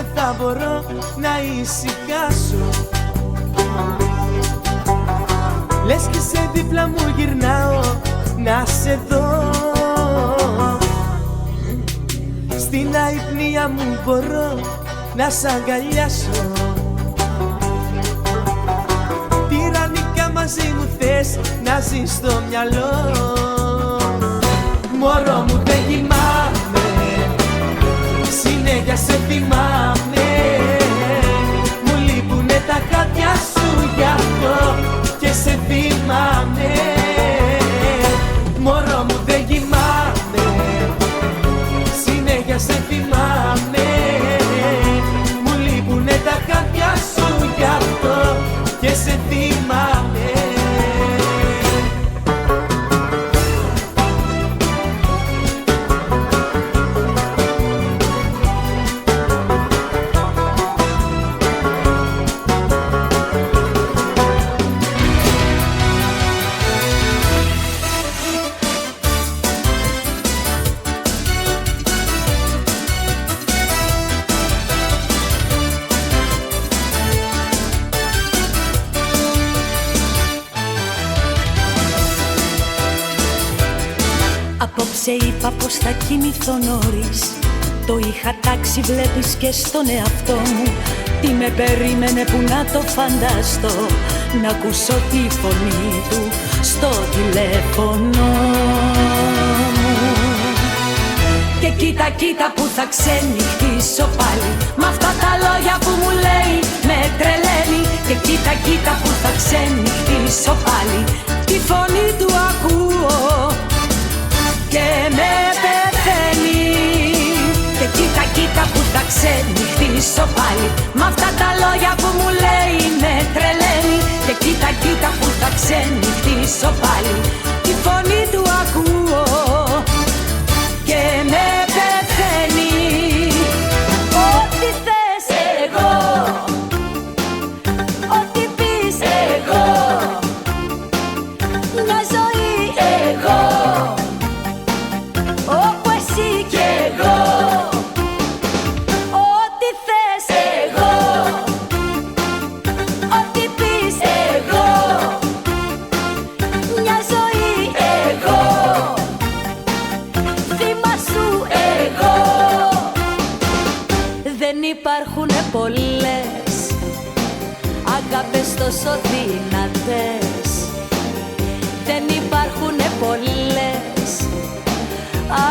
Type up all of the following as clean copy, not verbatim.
δεν θα μπορώ να ησυχάσω. Λες και σε δίπλα μου γυρνάω να σε δω. Στην αϊπνία μου μπορώ να σ' αγκαλιάσω. Τυραννικά μαζί μου θες να ζεις στο μυαλό. Μωρό μου δεν κοιμάμαι, συνέχεια σε θυμάμαι. Μου λείπουνε τα χάδια σου γι' αυτό και σε θυμάμαι. Μωρό μου δεν κοιμάμαι, συνέχεια σε θυμάμαι. Μου λείπουνε τα χάδια σου γι' αυτό και σε θυμάμαι. Απόψε είπα πως θα κοιμηθώ νωρίς. Το είχα τάξει βλέπεις και στον εαυτό μου. Τι με περίμενε που να το φανταστώ. Να ακούσω τη φωνή του στο τηλέφωνο μου. Και κοίτα κοίτα που θα ξενυχτήσω πάλι. Μ' αυτά τα λόγια που μου λέει με τρελαίνει. Και κοίτα κοίτα που θα ξενυχτήσω πάλι. Τη φωνή του ακούω και με πεθαίνει. Και κοίτα κοίτα που θα ξενυχτήσω πάλι. Μ' αυτά τα λόγια που μου λέει με τρελαίνει. Και κοίτα κοίτα που θα ξενυχτήσω πάλι. Τη φωνή του ακούω και με πεθαίνει. Ό,τι θες εγώ, ό,τι πεις εγώ, μια ζωή εγώ, όπου εσύ κι εγώ. Ό,τι θες εγώ, ό,τι πεις εγώ, μια ζωή εγώ, θύμα σου εγώ. Δεν υπάρχουνε πολλές αγάπες τόσο δυνατές. Δεν υπάρχουνε πολλές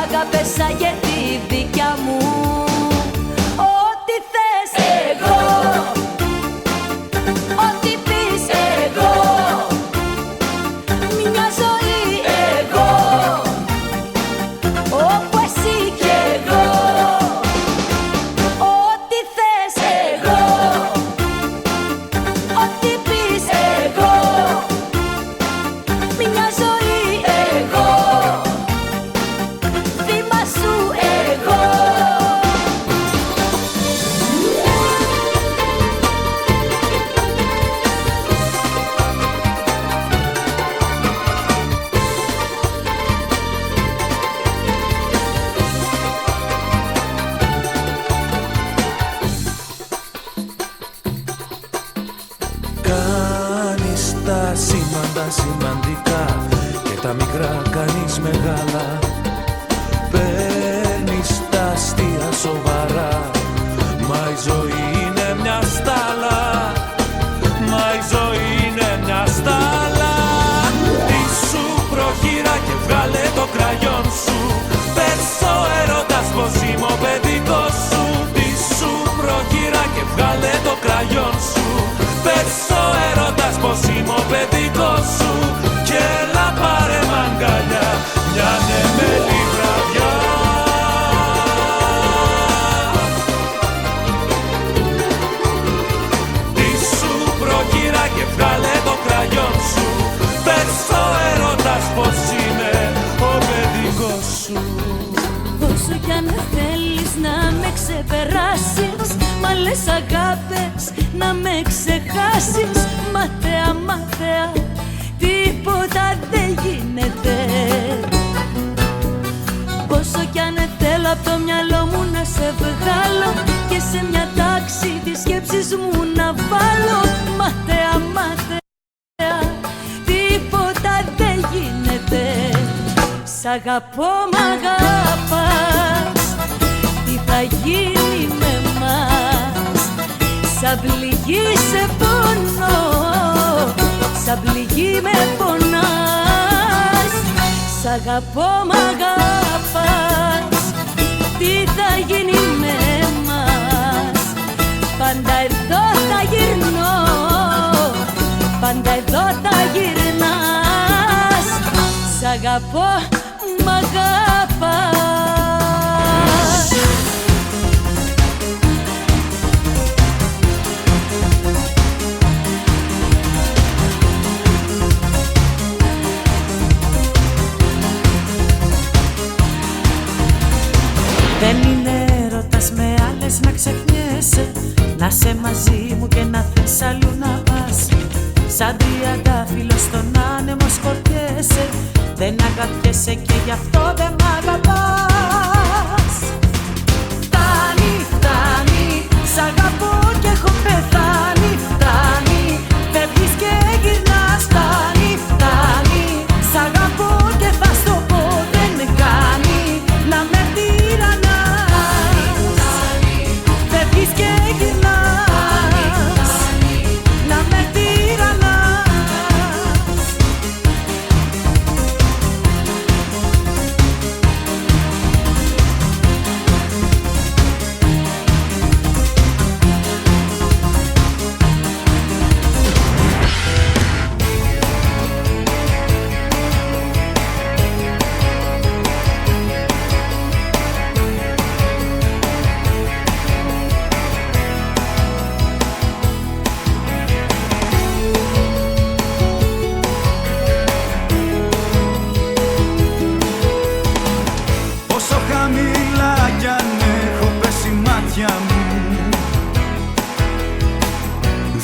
αγάπες σαν και τη δικιά μου. Ό,τι θες εγώ, ό,τι πεις εγώ, μια ζωή εγώ, όπου εσύ κι εγώ. Ό,τι θες εγώ, ό,τι πεις εγώ, μια ζωή εγώ, θύμα σου εγώ. Κάνεις τα σήμαντα σημαντικά και τα μικρά κάνεις μεγάλα. Παίρνεις τα αστεία σοβαρά, μα η ζωή είναι μια στάλα. Μα η ζωή είναι μια στάλα. Τι σου προχειρά και βγάλε το κραγιόν σου. Πες ο έρωτας πως είμαι ο παιδικός σου. Τι σου προχειρά και βγάλε το κραγιόν σου. Πες ο έρωτας πως είμαι ο παιδικός σου. Και έλα πάρε μ' αγκαλιά μια νεμέλη βραδιά. Τι σου προχειρά και βγάλε το κραγιόν σου. Πες ο έρωτας πως είμαι ο παιδικός σου. Όσο κι αν θέλεις να με ξεπεράσεις, μα λες αγάπες να με ξεχάσεις. Μαθαία, μαθαία, τίποτα δεν γίνεται. Πόσο κι αν θέλω απ' το μυαλό μου να σε βγάλω και σε μια σκέψεις μου να βάλω ματέα, ματέα, τίποτα δεν γίνεται. Σ' αγαπώ, μ' αγαπάς, τι θα γίνει με μας? Σαν πληγή σε πονώ, σαν πληγή με πονάς. Σ' αγαπώ, μ' αγαπάς, τι θα γίνει με μας? Πάντα εδώ θα γυρνώ, πάντα εδώ θα γυρνάς. Σ' αγαπώ, μ' αγαπάς. Δεν είναι έρωτας με άλλες να ξεχνιέσαι, να σε μαζί μου και να θες αλλού να πας. Σαν τριαντάφυλλο στον άνεμο σκορπιέσαι, δεν αγαπιέσαι και γι' αυτό δεν μ' αγαπάς. Φτάνει, φτάνει, σ' αγαπώ κι έχω πεθάνει. Φτάνει, φεύγεις και γυρνάς. Φτάνει, φτάνει, σ' αγαπώ και θα στο πω δεν κάνει να με τυραννάς. Φεύγεις και γυρνάς, να με τυραννάς. Όσο χαμηλά κι αν έχω πέσει μάτια μου,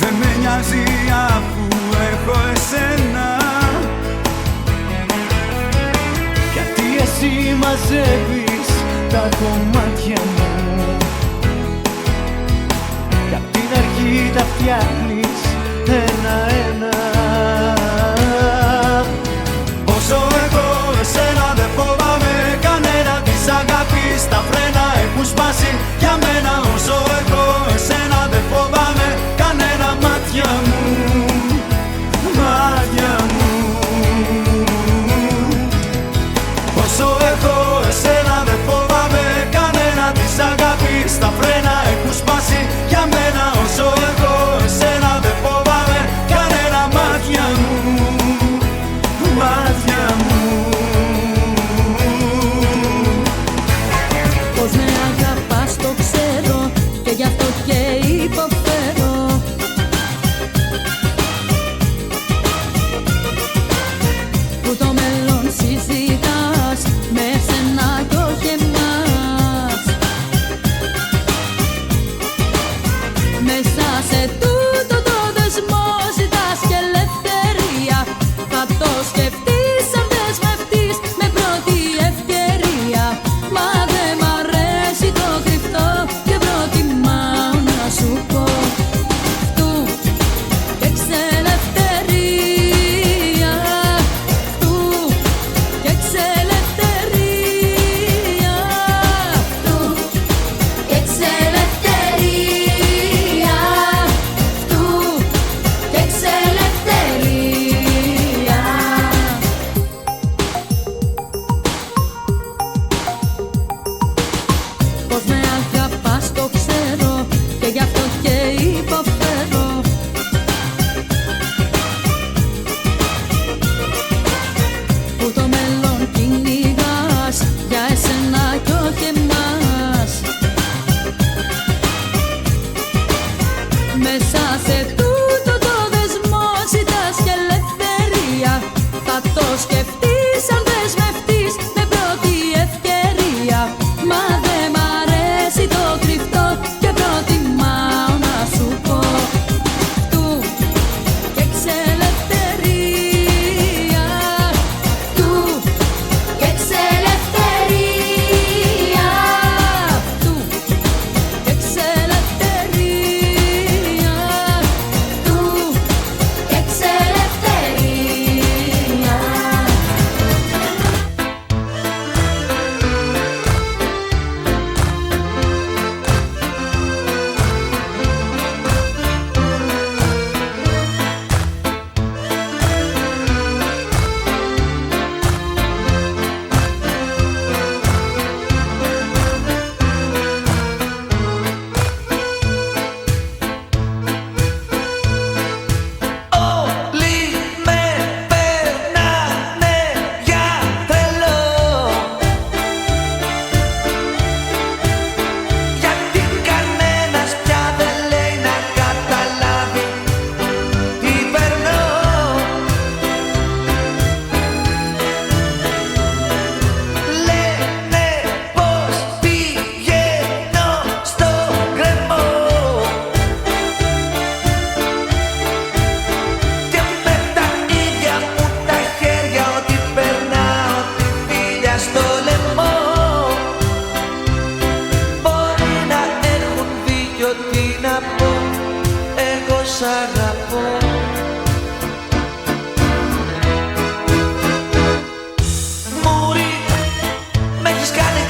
δεν με νοιάζει αφού έχω εσένα. Γιατί εσύ μαζεύεις τα κομμάτια μου, κι απ' την αρχή τα φτιάχνεις ένα-ένα. Όσο εγώ εσένα δεν φοβάμαι κανένα, της αγάπης τα φρένα έχουν σπάσει για μένα. Όσο εγώ εσένα δεν φοβάμαι κανένα, μάτια μου, μάτια μου. Όσο εγώ εσένα δεν φοβάμαι κανένα, της αγάπης τα φρένα έχουν σπάσει για μένα. Όσο εγώ εσένα δεν φοβάμαι κανένα.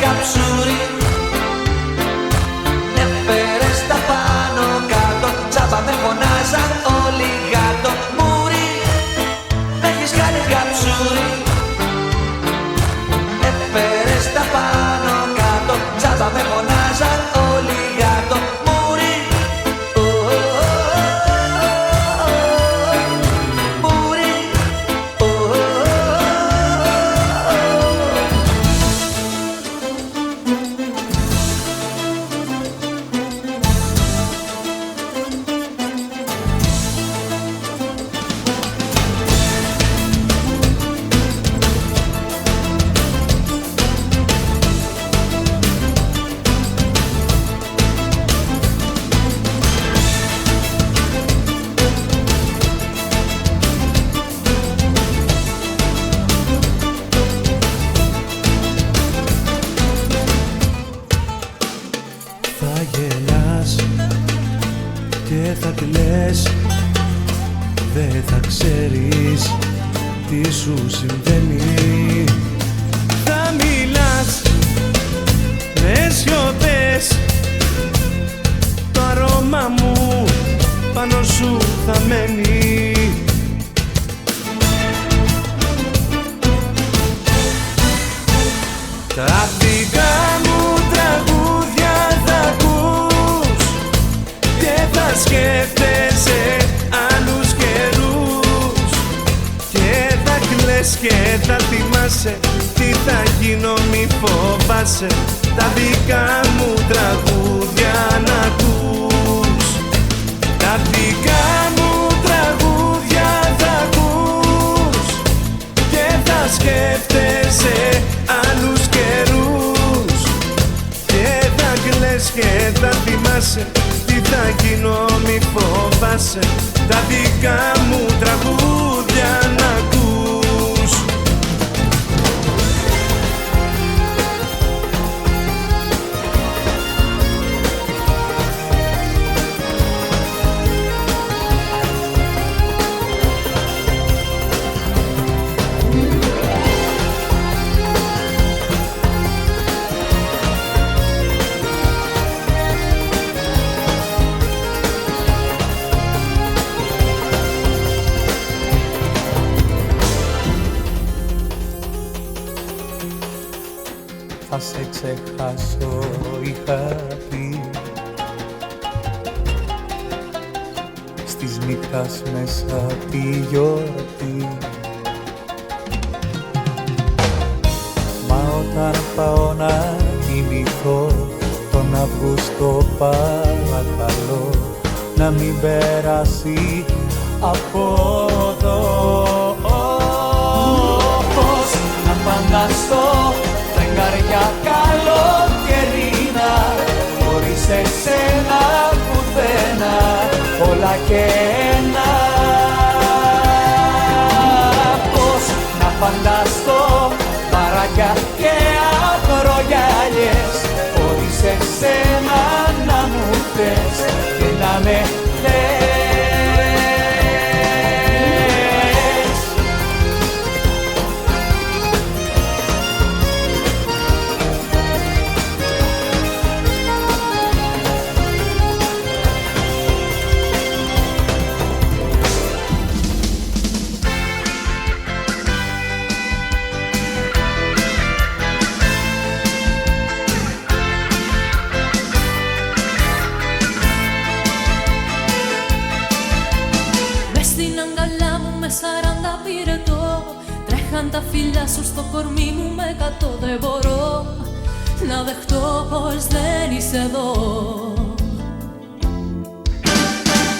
καψούρι. Έφερες τα πάνω κάτω, τσάμπα με φωνάζαν όλοι γάτο. Μουρι, έχεις κάνει καψούρι. Έφερες τα πάνω κάτω, τσάμπα με φωνάζαν όλοι γάτο. Μουρι, μουρι, Θα γελάς και θα κλαις, δεν θα ξέρεις τι σου συμβαίνει. Θα μιλάς με σιωπές, το αρώμα μου πάνω σου θα μένει. Τα δικά μου τραγούδια θα ακούς και θα σκέφτεσαι άλλους καιρούς και θα κλαις και θα θυμάσαι τι θα γίνω, μη φοβάσαι. Τα δικά μου τραγούδια να ακούς, τα δικά μου τραγούδια θα ακούς και θα σκέφτεσαι άλλους καιρούς και θα κλαις και θα θυμάσαι τι θα γίνω, μη φοβάσαι. Τα δικά μου τραγούδια να ακούς. Θα σε ξεχάσω, είχα πει, στις νύχτας μέσα τη γιορτή. Μα όταν πάω να κοιμηθώ τον Αύγουστο παρακαλώ να μην περάσει από εδώ. Πώς να φανταστώ φεγγαριά καλοκαιρίνα χωρίς εσένα πουθένα, όλα και ένα. Πώς να φανταστώ παράκια και ακρογιάλιες χωρίς εσένα να μου θες και να με θες. Τα φιλιά σου στο κορμί μου με 100 δεν μπορώ να δεχτώ πως δεν είσαι εδώ.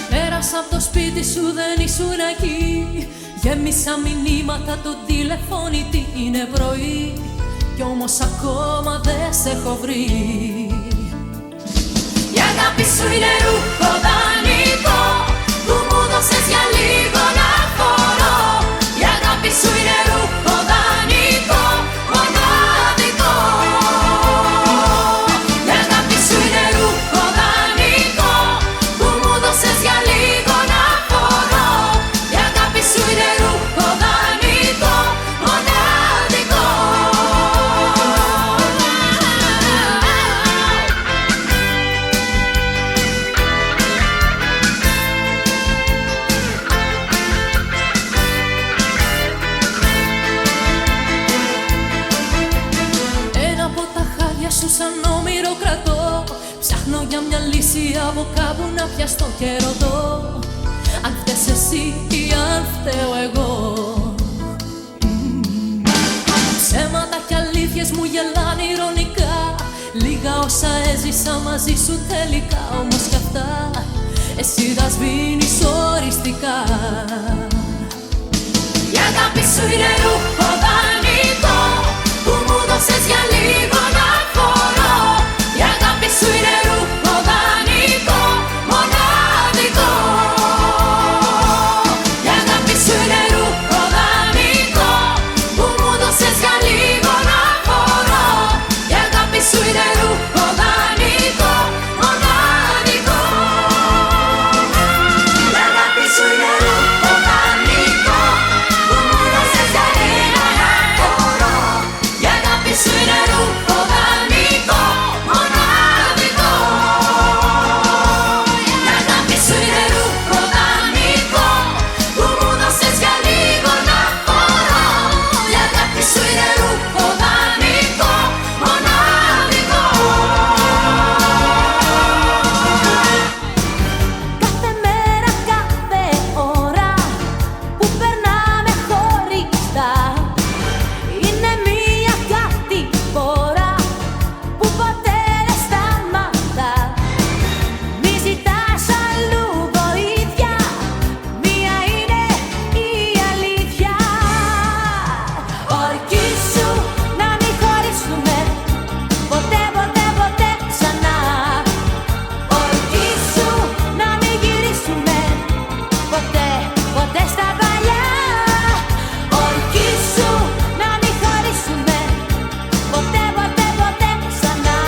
Πέρασα από το σπίτι σου, δεν ήσουν εκεί. Γέμισα μηνύματα το τηλεφώνητη, είναι πρωί κι όμως ακόμα δεν σε έχω βρει. Η αγάπη σου είναι ρούχο δανεικό που μου δώσες για λίγο να φορώ. Η αγάπη σου είναι ρούχο δανεικό, μοναδικό. Η αγάπη σου είναι ρούχο δανεικό που μου δώσες για λίγο να φορώ. Η αγάπη σου είναι ρούχο δανεικό, μοναδικό. σου σαν όμηρο κρατώ. Ψάχνω για μια λύση από κάπου να πιαστώ και ρωτώ αν φταίς εσύ ή αν φταίω εγώ. Ψέματα κι αλήθειες μου γελάνε ειρωνικά. Λίγα όσα έζησα μαζί σου τελικά. Όμως κι αυτά εσύ τα σβήνεις οριστικά. Η αγάπη σου είναι ρούχο δανεικό που μου δώσες για λίγο να φορώ. Η αγάπη σου είναι ρούχο δανεικό, μοναδικό. Η αγάπη σου είναι ρούχο δανεικό που μου δώσες για λίγο να φορώ. Η αγάπη σου είναι ρούχο δανεικό, μοναδικό. Η αγάπη σου είναι ρούχο δανεικό που μου δώσες για λίγο να φορώ. Η αγάπη σου είναι ρούχο δανεικό, μοναδικό. Η αγάπη σου είναι ρούχο δανεικό που μου δώσες για λίγο να φορώ. Η αγάπη σου είναι ρούχο δανεικό, μοναδικό. Κάθε μέρα, κάθε ώρα που περνάμε χωριστά είναι μία κάτι φορά που ποτέ δεν σταματά. Μη ζητάς αλλού βοήθεια, μία είναι η αλήθεια. Ορκίσου να μην χωρίσουμε ποτέ, ποτέ, ποτέ ξανά. Ορκίσου να μην γυρίσουμε ποτέ, ποτέ στα παλιά. Ορκίσου να μην χωρίσουμε ποτέ, ποτέ, ποτέ ξανά.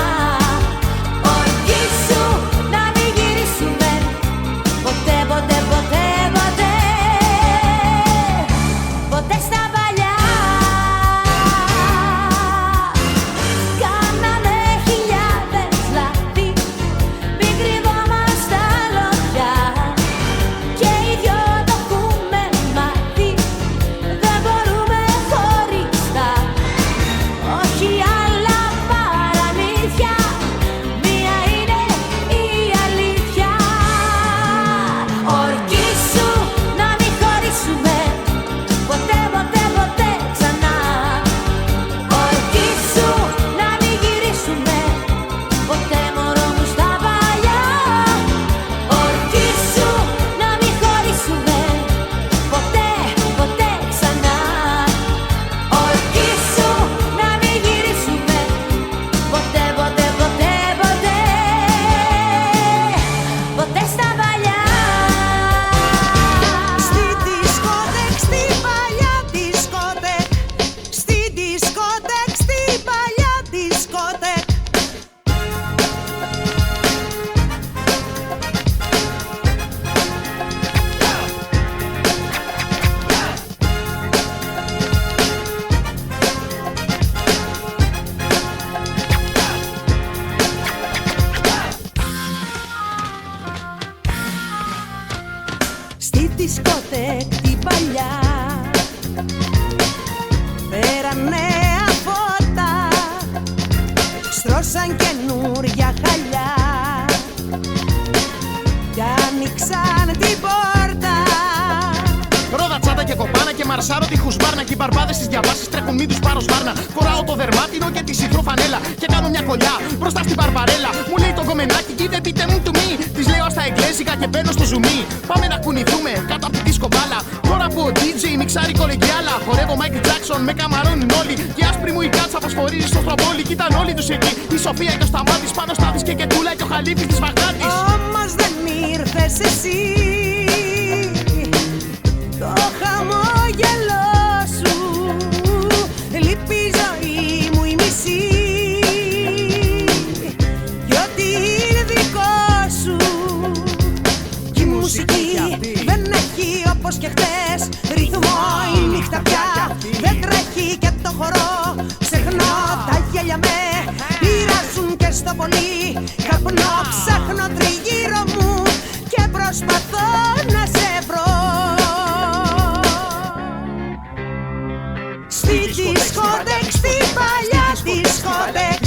Ορκίσου να μην γυρίσουμε ποτέ, ποτέ, ποτέ, ποτέ, ποτέ στα παλιά. Κάναμε χιλιάδες λάθη, μην κρυβόμαστε λόγια και οι δυο το έχουμε μάθει. Δεν μπορούμε χωριστά, όχι άλλα παραμύθια, μία είναι η αλήθεια. Ορκίσου να μην χωρίσουμε ποτέ, ποτέ, ποτέ ξανά. Ορκίσου να μην γυρίσουμε ποτέ, μωρό μου, στα παλιά. Ορκίσου να μην χωρίσουμε ποτέ, ποτέ ξανά. Ορκίσου να μην γυρίσουμε ποτέ, ποτέ, ποτέ, ποτέ, ποτέ στα παλιά. Στη δισκοτέκ, στη παλιά δισκοτέκ. Στη δισκοτέκ, στη παλιά δισκοτέκ. Στη δισκοτέκ την παλιά πέραν νέα φώτα, στρώσαν καινούρια χαλιά κι άνοιξαν την πόρτα. Ρόδα, τσάντα και κοπάνα και μαρσάρω τη χουσμπάρνα. Και οι μπαρμπάδες στις διαβάσεις τρέχουν, μην τους πάρω σβάρνα. Φοράω το δερμάτινο και τη σιτρό φανέλα και κάνω μια κολλιά μπροστά στην μπαρμπαρέλα. Μου λέει το κομμενάκι, κοίτα πείτε μου του μη. Της λέω στα εγγλέζικα και μπαίνω στο ζουμί. Πάμε να κουνηθούμε κάτω από τη δίσκο μπάλα. Τώρα που ο DJ μιξάρει κολεγιάλα. Χορεύω Michael Jackson, με καμαρώνουν όλοι. Και άσπρη μου η κάτσα φωσφορίζει στο στρομπόλι. Κοίταν όλοι τους εκεί. Η Σοφία και ο Σταμάτης πάνω στα και Κετούλα και ο Χαλίφης της Βαγδάτης. Όμως δεν ήρθες εσύ, το χαμόγελό σου λείπει η ζωή μου η μισή. Κι ό,τι είναι δικό σου κι η μουσική δεν έχει όπως και χτες ρυθμό. Η νύχτα πια δεν τρέχει και το χορό ξεχνώ. Τα γέλια με πειράζουν και στο πολύ καπνό. Ψάχνω τριγύρω μου και προσπαθώ να σε βρω. Στη δισκοτέκ, στη παλιά δισκοτέκ.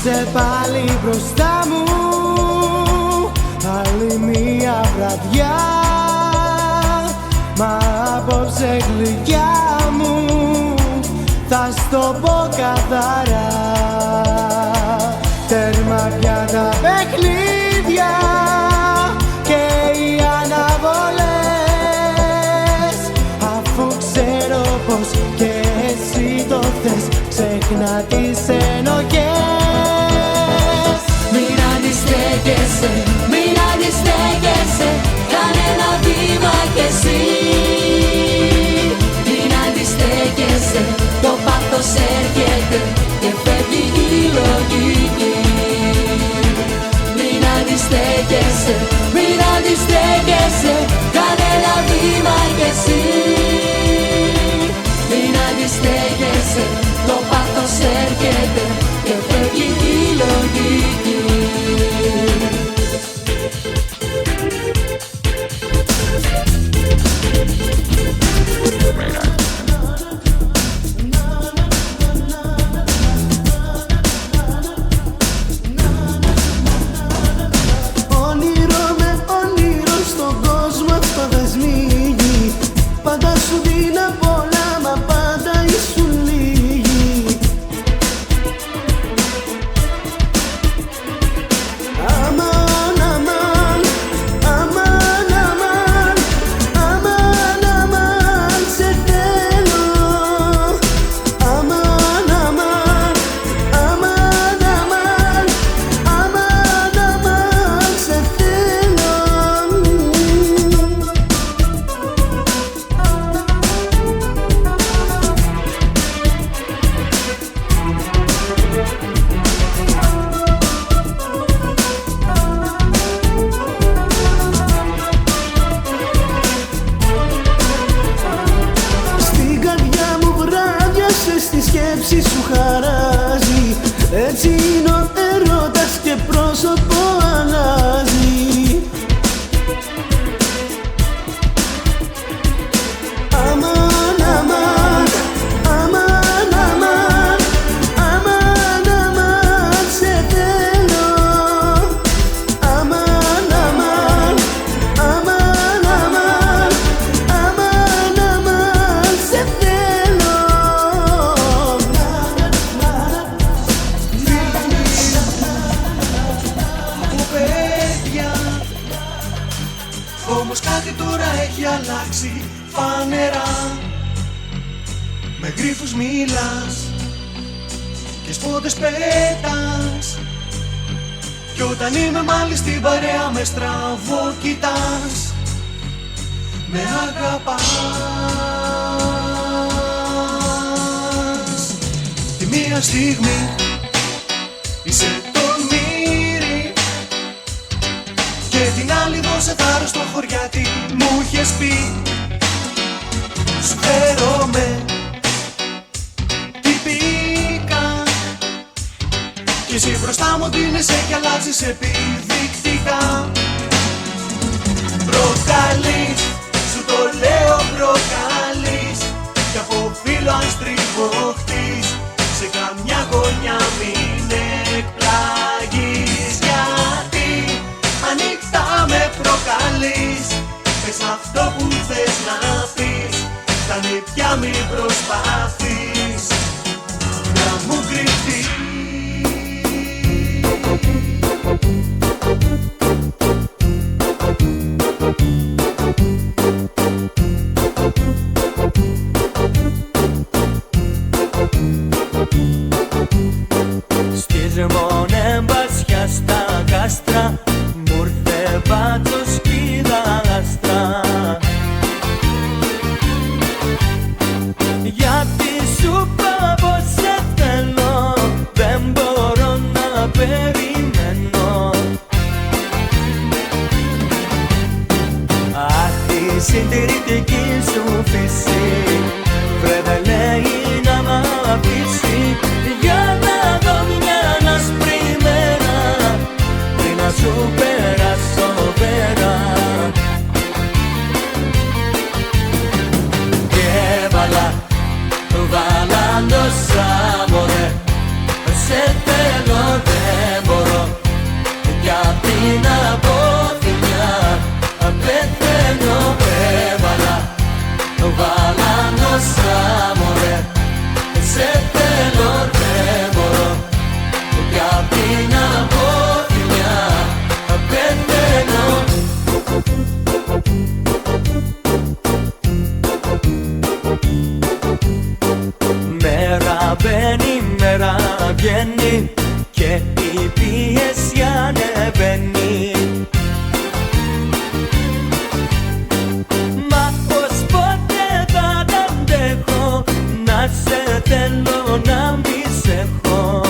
Είσαι πάλι μπροστά μου, άλλη μία βραδιά. Μα απόψε γλυκιά μου, θα στο πω καθαρά. Τέρμα πια τα παιχνίδια και οι αναβολές, αφού ξέρω πως και εσύ το θες. Ξέχνα τις ενοχές. Μην αντιστέκεσαι, μην αντιστέκεσαι, κάνε ένα βήμα κι εσύ. Μην αντιστέκεσαι, το πάθος έρχεται και φεύγει η λογική. Μην αντιστέκεσαι, μην αντιστέκεσαι, κάνε ένα βήμα κι εσύ. Μην αντιστέκεσαι, το πάθος έρχεται και φεύγει η λογική. Όνειρο με όνειρο στον κόσμο αυτό δεν σμίγει. Πάντα σου δίνα πολλά, μα πάντα ήσουν λίγοι. Αμάν, αμάν, αμάν, αμάν, αμάν, αμάν, σε θέλω. Αμάν, αμάν, αμάν, αμάν, αμάν, αμάν, σε θέλω. Στην καρδιά μου βράδιασε, στη σκέψη σου χαράζει. Έτσι είναι ο έρωτας και πρόσωπο αλλάζει. Αμάν, αμάν, αμάν, αμάν, αμάν, αμάν, σε θέλω. Αμάν, αμάν, αμάν, αμάν, αμάν, αμάν, σε θέλω. Παιδιά, όμως κάτι τώρα έχει αλλάξει φανερά. Με γρίφους μιλάς και σπότες πέτας, κι όταν είμαι μάλιστα στην παρέα με στραβό κοιτάς. Με αγαπάς. Τη μία στιγμή είσαι το μύρι και την άλλη δώσε θάρρος στο χωριάτι. Μου είχες πει σου φέρομαι τυπικά, κι εσύ μπροστά μου δίνεσαι κι αλλάζεις επιδεικτικά. Προκαλείς, σου το λέω προκαλείς, κι από φίλο αν στριφωχτείς, σε καμιά γωνιά μην εκπλαγείς. Γιατί ανοιχτά με προκαλείς, πες αυτό που θες να πεις, τα νηπιά μην προσπαθείς να μου κρυφτείς. Στις μονέμπασια στα κάστρα μου ήρθε βάτσος κι δάστρα. Γιατί σου είπα πως σε θέλω, δεν μπορώ να περιμένω. Αχ, τη συντηρητική σου φύση, βρε δεν λέει να μ' αφήσει, για να δω μια άσπρη μέρα πριν να σου περάσω πέρα. Και βάλα τόσα μωρέ, σε θέλω. Σε θέλω δεν μπορώ κι απ' την αποθυμιά πεθαίνω. Μέρα μπαίνει, μέρα βγαίνει και η πίεση ανεβαίνει. Μα πως ποτέ θα τα αντέχω, να σε θέλω να μη σε έχω.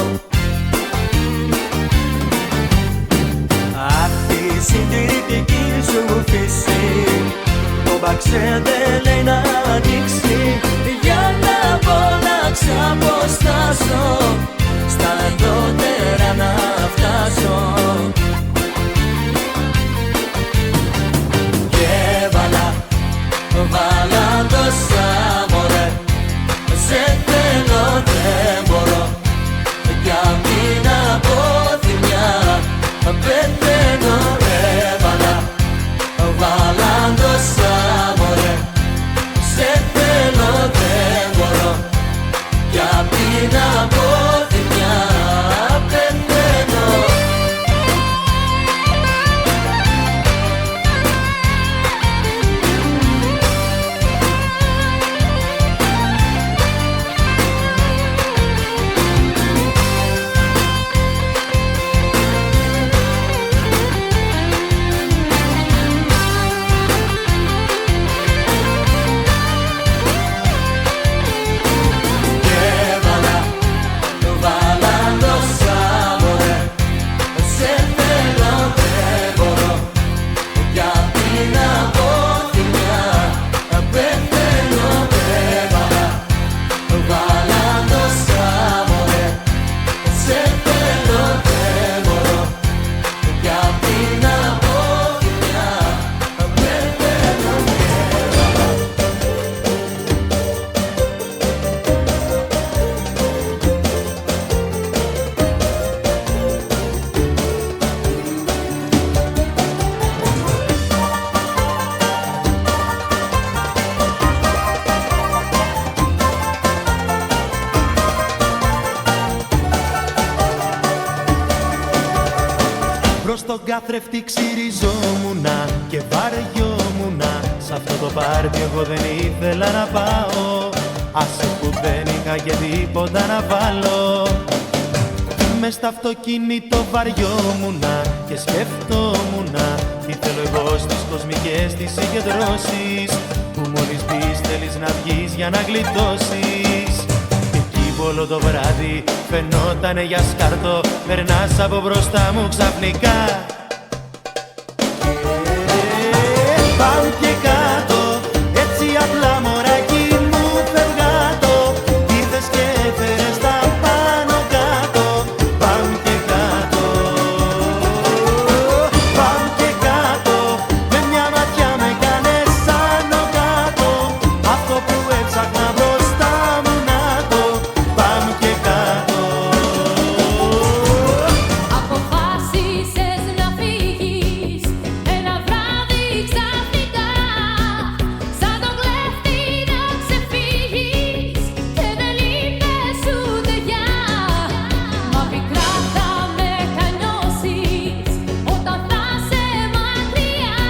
Αχ, τη συντηρητική σου φύση, το μπαξέ δεν λέει να ανοίξει, για να μπορώ να ξαποστάσω, στα αντότερα να φτάσω. Και βάλα τόσα μωρέ, σε θέλω δεν μπορώ κι απ' την αποθυμιά πεθαίνω. Ρε βάλα τόσα μωρέ, σε θέλω δεν μπορώ κι απ' την αποθυμιά πεθαίνω. Στον καθρέφτη ξυριζόμουνα και βαριόμουνα. Σ' αυτό το πάρτι εγώ δεν ήθελα να πάω, άσε που δεν είχα και τίποτα να βάλω. Μες στο αυτοκίνητο βαριόμουνα και σκεφτόμουνα τι θέλω εγώ στις κοσμικές τις συγκεντρώσεις, που μόλις μπεις θέλεις να βγεις για να γλιτώσεις. Όλο το βράδυ φαινότανε για σκαρτό, περνάς από μπροστά μου ξαφνικά. Πάω και κάτω, έτσι απλά μωράκι μου φευγάτο, ήρθες και έφερες τα πάνω κάτω. Πάω και κάτω, πάω και κάτω, με μια ματιά με κάνες άνω κάτω, αυτό που έψαχνα μπροστά μου. Αποφάσισες να φύγεις ένα βράδυ ξαφνικά, σαν τον κλέφτη να ξεφύγεις και δεν είπες ούτε γεια. Μα πικρά θα μετανιώσεις όταν θα σε μακριά,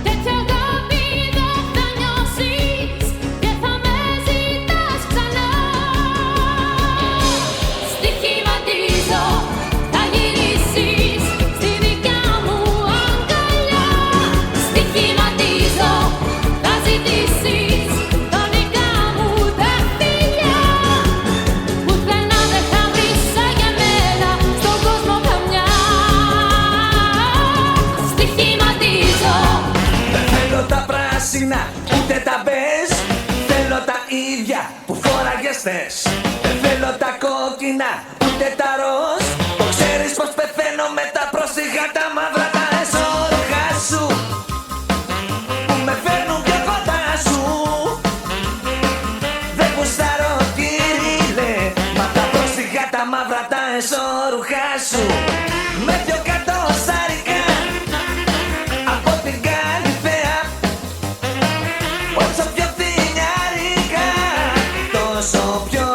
τέτοια αγάπη δεν θα νιώσεις και θα με ζητάς ξανά. Στοιχηματίζω, θα γυρίσεις στη δικιά μου αγκαλιά. Στοιχηματίζω, θα ζητήσεις τα δικά μου τα φιλιά. Πουθενά δεν θα βρεις σαν για μένα στον κόσμο καμιά. Στοιχηματίζω. Δεν θέλω τα πράσινα ούτε τα μπες, θέλω τα ίδια που φόραγες χθες. Δεν θέλω τα κόκκινα ούτε τα ροζ, το ξέρεις πως πεθαίνω με τα πρόσιγα τα μαύρα τα εσώρουχα σου, που με φέρνουν πιο κοντά σου. Δεν γουστάρω κύριε, μα τα πρόσιγα τα μαύρα τα εσώρουχα σου, με πιο κάτω σάρικα από την Καλυθέα. Όσο πιο φθηνιάρικα, τόσο πιο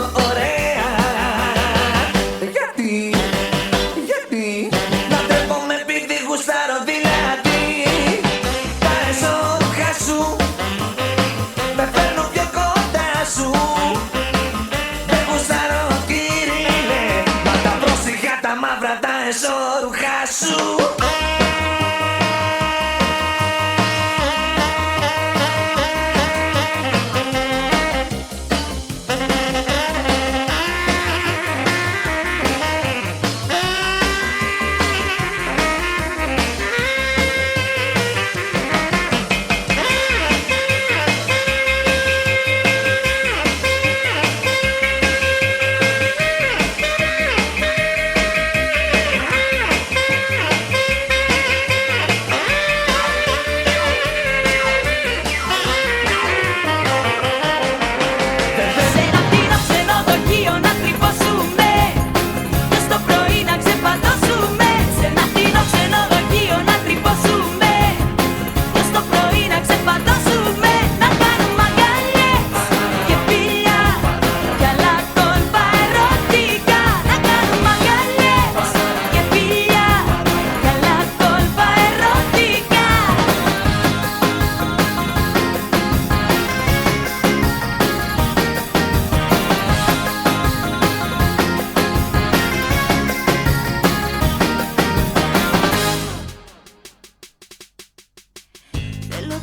σου, με φέρνουν πιο κοντά σου. Δεν γουστάρω κύριε, μα τα πρόσεχα τα μαύρα τα εσώρουχα σου.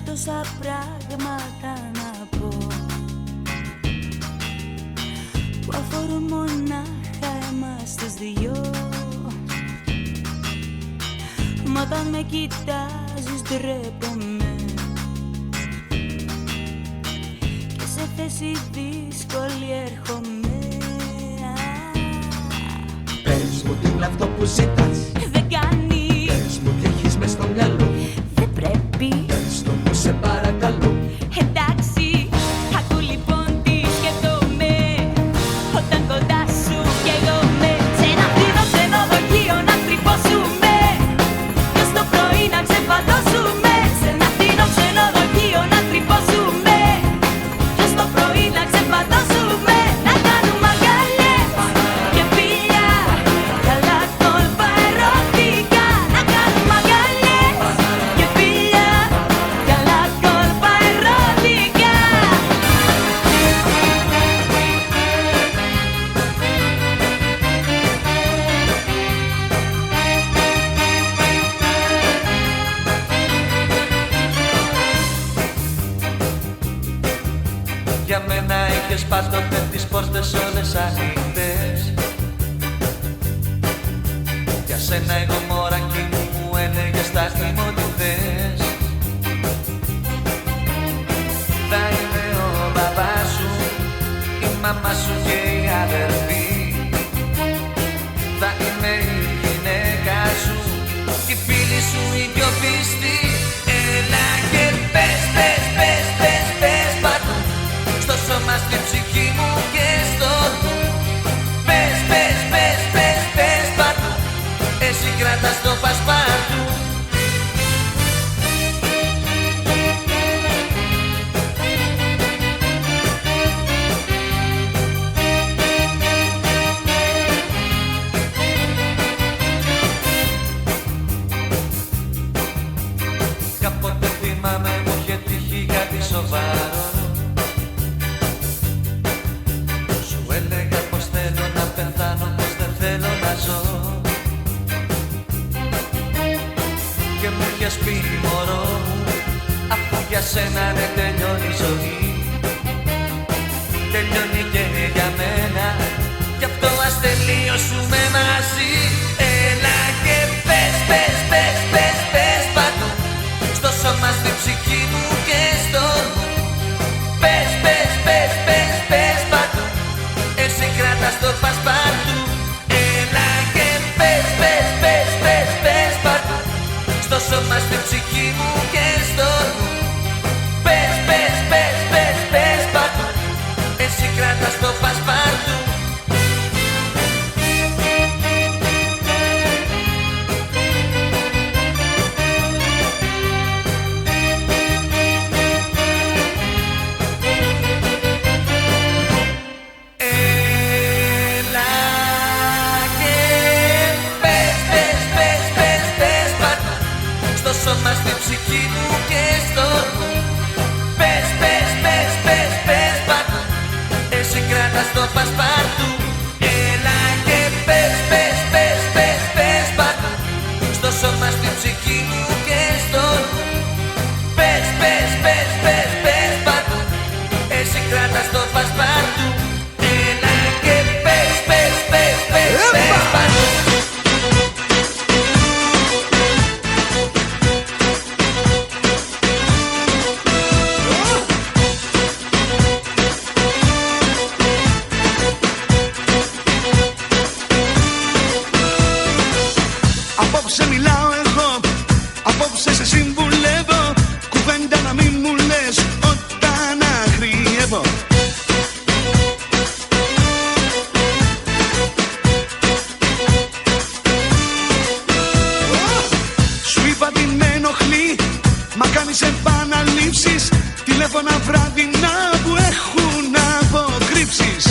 τόσα πράγματα να πω που αφορούν μονάχα εμάς τους δυο. Μα όταν με κοιτάζεις ντρέπομαι και σε θέση δύσκολη έρχομαι. Πες μου τι είναι αυτό που ζητάς, δεν κάνει. Πες μου τι έχεις μες στο μυαλό, δεν πρέπει. Πες το μου σε παρακαλώ. Εντάξει, ακού λοιπόν τι σκέφτομαι όταν κοντά σου καίγομαι. Σε ένα φθηνό ξενοδοχείο να τρυπώσουμε και στο πρωί να ξεφαντώσουμε. Σε ένα φθηνό ξενοδοχείο να τρυπώσουμε και στο πρωί να ξεφαντώσουμε. Να κάνουμε αγκαλιές και φιλιά, καλά κόλπα ερωτικά. Να κάνουμε αγκαλιές και φιλιά, καλά κόλπα ερωτικά. Για μένα είχες πάντοτε τις πόρτες όλες ανοιχτές. Για σένα εγώ μωράκι μου έλεγες τα μου ό,τι θες. Θα είμαι ο μπαμπάς σου, η μαμά σου και η αδερφή. Θα είμαι η γυναίκα σου και η φίλη σου η πιο πιστή. Έλα και πες, πες, πες, πες, πες παντού, στο σώμα, στην ψυχή μου και στο νου. Πες, πες, πες, πες, πες παντού, εσύ κρατάς το πασπάτου. Κάποτε θυμάμαι μου είχε τύχει κάτι σοβαρό. Σου έλεγα πως θέλω να πεθάνω, πως δεν θέλω να ζω. Και μου είχες πει μωρό μου, αφού για σένα δεν τελειώνει η ζωή, τελειώνει και για μένα, γι' αυτό ας τελειώσουμε μαζί. Έλα και πες, πες, πες, πες, πες παντού, στο σώμα, στην ψυχή μου και στο νου. Πες, πες, πες, πες, πες παντού, εσύ κράτας το πασπάτου. Έλα και πες, πες, πες, πες, πες παντού, στο σώμα, στην ψυχή μου και στο νου. Πες, πες, πες, πες, πες παντού, εσύ κράτας το πασπάτου. Έλα και πες, πες, πες, πες, πες παντού, στο σώμα, στην ψυχή μου και στο νου. τηλέφωνα βράδυνα που έχουν αποκρύψεις.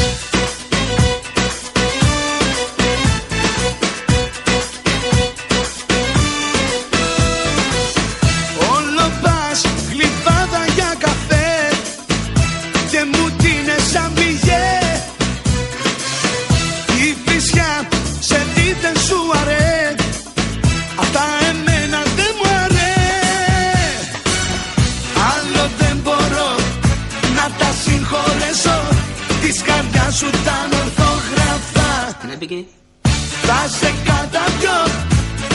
Όλο πας γλυφάδα για καφέ και μου τίνες σαν πηγέ. Η φυσιά σε τι δεν σου αρέ, αυτά εμένα δεν μου αρέ. Άλλο δεν μπορώ να τα συγχωρέσω, της καρδιάς σου τα ορθογραφά. Θα σε καταπιώ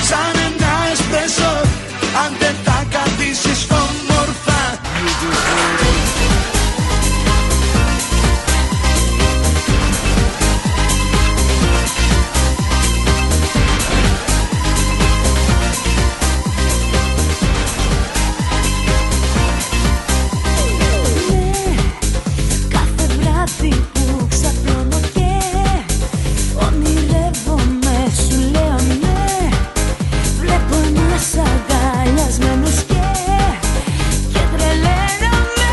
σαν ένα εσπρέσο, αν δεν τα καθίσεις όμορφα. Που ξαπλώνω και ονειρεύομαι, σου λέω ναι. Βλέπω ένας αγκαλιασμένος και τρελαίνομαι.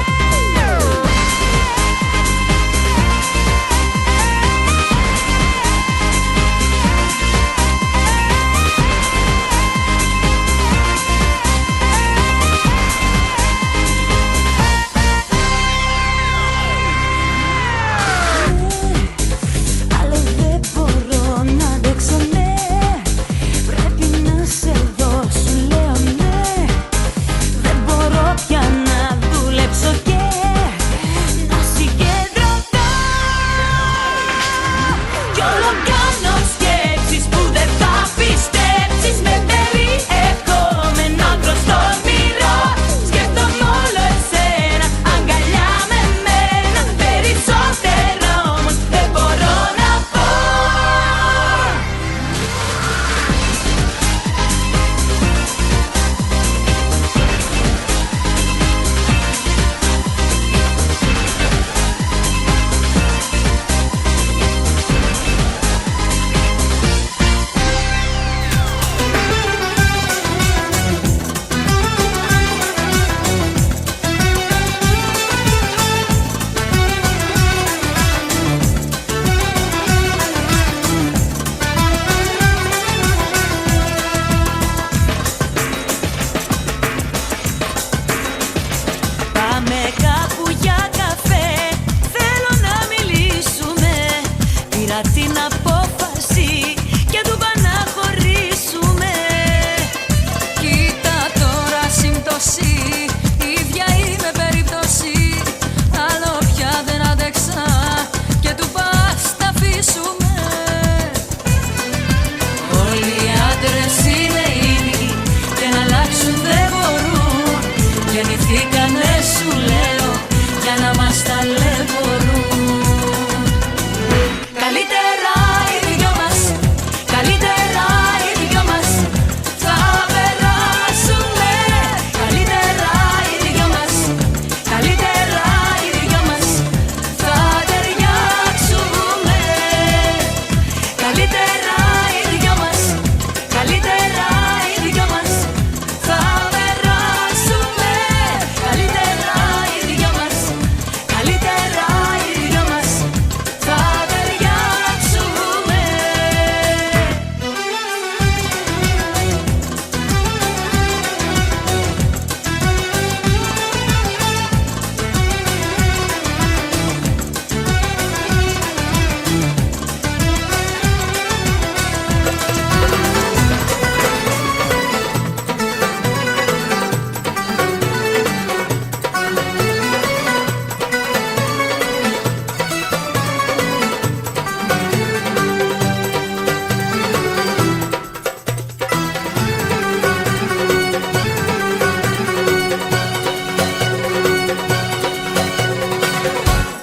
Την απόφαση και του πά να χωρίσουμε. Κοίτα τώρα σύμπτωση, ίδια είμαι περίπτωση. Άλλο πια δεν άντεξα και του πας τα αφήσουμε. Όλοι οι άντρες είναι ίδιοι και να αλλάξουν δεν μπορούν. Γεννηθήκανε σου λέω για να μας ταλαιπωρούν. Καλύτερα οι δυο μας, καλύτερα οι δυο μας θα περάσουμε. Καλύτερα οι δυο μας, καλύτερα οι δυο μας θα ταιριάξουμε. Καλύτερα οι δυο μας, καλύτερα οι δυο μας θα περάσουμε. Καλύτερα οι δυο μας, καλύτερα οι δυο μας θα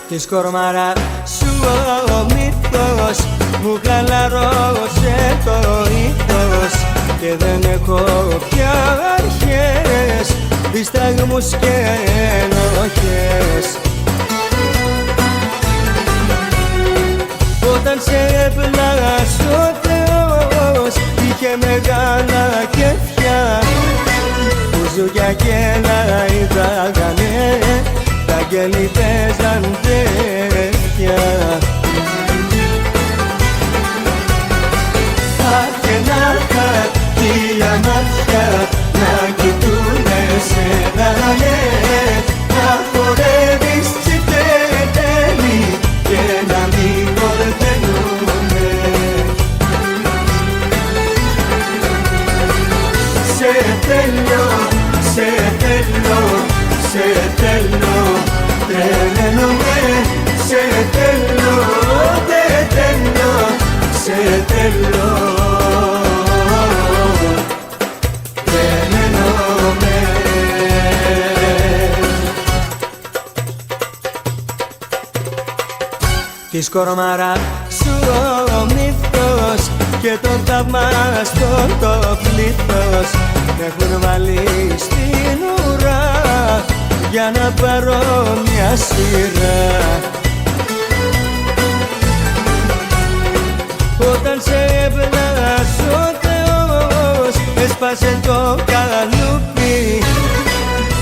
Της κορμάρα σου ο μύθος μου χαλαρώσει το ήθος και δεν έχω πια αρχές, δισταγμούς και ενοχές. Όταν σε έπλασε ο Θεός είχε μεγάλα κέφια, μπουζούκια και να είδαγανε άγγελοι παίζαν τέτοια. Αχενάκα χίλια μάτια να κοιτούνε σένα, να χορεύεις τσιτέτελη και να μην κορτενούνε. Σε θέλω, σε θέλω, σε θέλω, τρελαίνομαι, σε θέλω, δεν θέλω, σε θέλω, τρελαίνομαι. Τη σκορμάρα σου ο μύθος και το θαυμαστό το πλήθος με έχουν βάλει στην ουρά για να πάρω μια σειρά. Όταν σε έβλασε ο Θεός έσπασε το καλούπι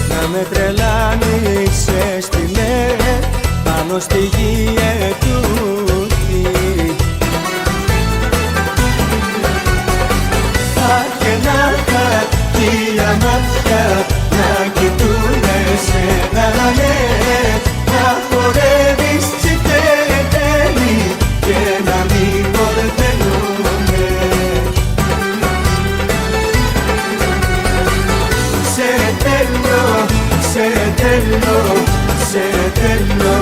να με τρελάνεις έστειλε πάνω στη γη ετούτη. Αχενάκα χίλια μάτια να κοιτούνε σένα, να χορεύεις τσιτέτελη και να μην κορτενούνε. Σε θέλω, σε θέλω, σε θέλω,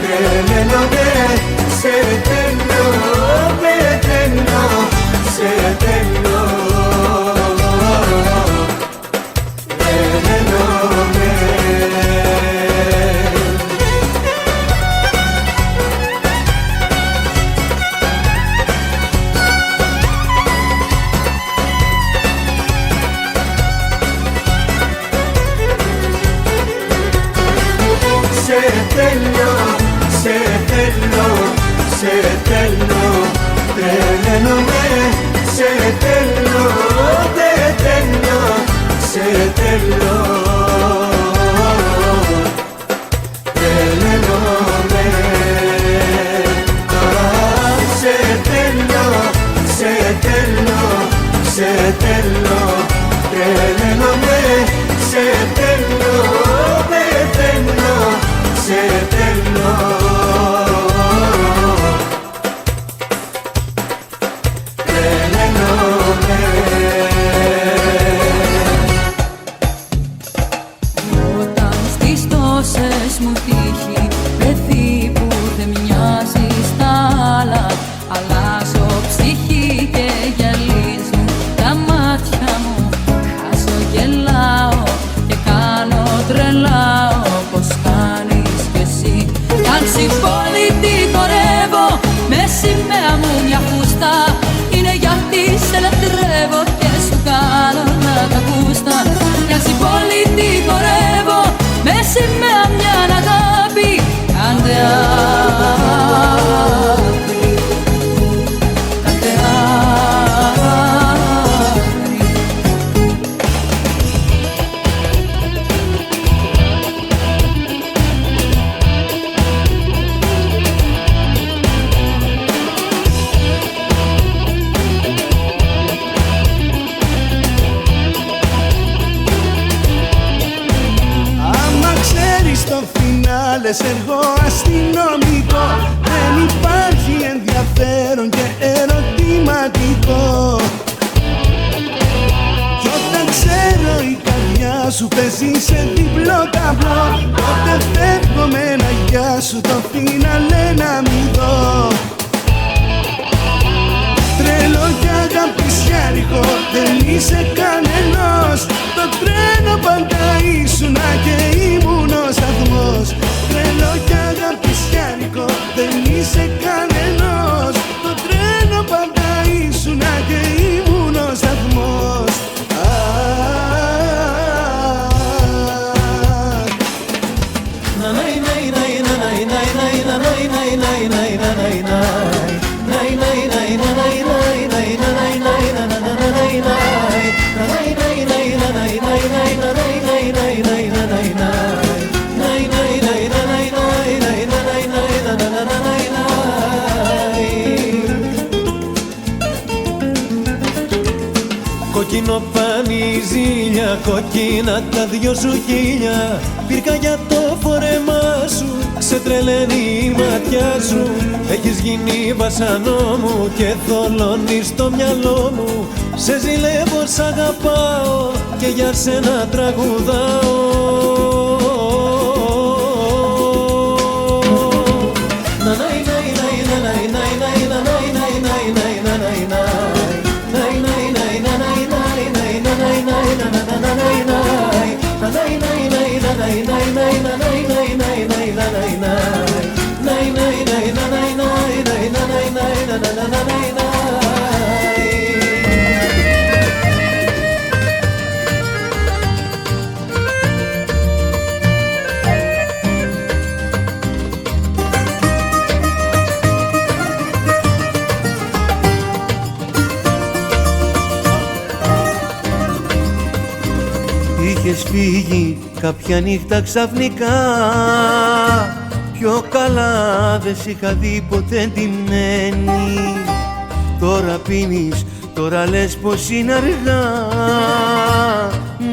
τρελαίνομαι, σε θέλω, δεν θέλω, σε θέλω, τρελαίνομαι. Σε θέλω, σε θέλω, σε θέλω, τρελαίνομαι, σε θέλω, δεν θέλω, σε θέλω, τρελαίνομαι. Σε θέλω, σε θέλω, σε θέλω, τρελαίνομαι, σε θέλω, δεν θέλω, σε θέλω, τρελαίνομαι. Όταν στις τόσες μου τύχει βρεθεί που δεν μοιάζει στα άλλα, αλλάζω ψυχή και γυαλίζουν τα μάτια μου, χαζογελάω και κάνω τρελάω πως κάνεις κι εσύ. Αν συμπόλητη χορεύω με σημαία μου μια φούστα, είναι γιατί σε λατρεύω και σου κάνω να τα γούστα. Αν συμπόλητη χορεύω με σημαία μια αγάπη, κάντε άκρη, κάντε άκρη. Άμα ξέρεις το φινάλε σε έργο αστυνομικό, δεν υπάρχει ενδιαφέρον και ερωτηματικό. Κι όταν ξέρω η καρδιά σου παίζει σε διπλό ταμπλό, τότε φεύγω με ένα γεια σου το φινάλε να μην δω. Τρελό κι αγαπησιάρικο δεν είσαι κανενός, το τρένο πάντα ήσουνα και ήμουν ο σταθμός. Τρελό κι αγαπησιάρικο δεν είσαι κανενός, το τρένο πάντα ήσουνα και ήμουν ο σταθμός. ζήλια κοκκίνα τα δυο σου χίλια. Πήρκα για το φορεμά σου, ξετρελαίνει η ματιά σου. Έχεις γίνει βασανό μου και θολώνεις το μυαλό μου. Σε ζηλεύω, σ' αγαπάω και για σένα τραγουδάω. Είχες φύγει κάποια νύχτα ξαφνικά, πιο καλά δεν σ' είχα δει ποτέ ντυμένη. Τώρα πίνεις, τώρα λες πως είναι αργά,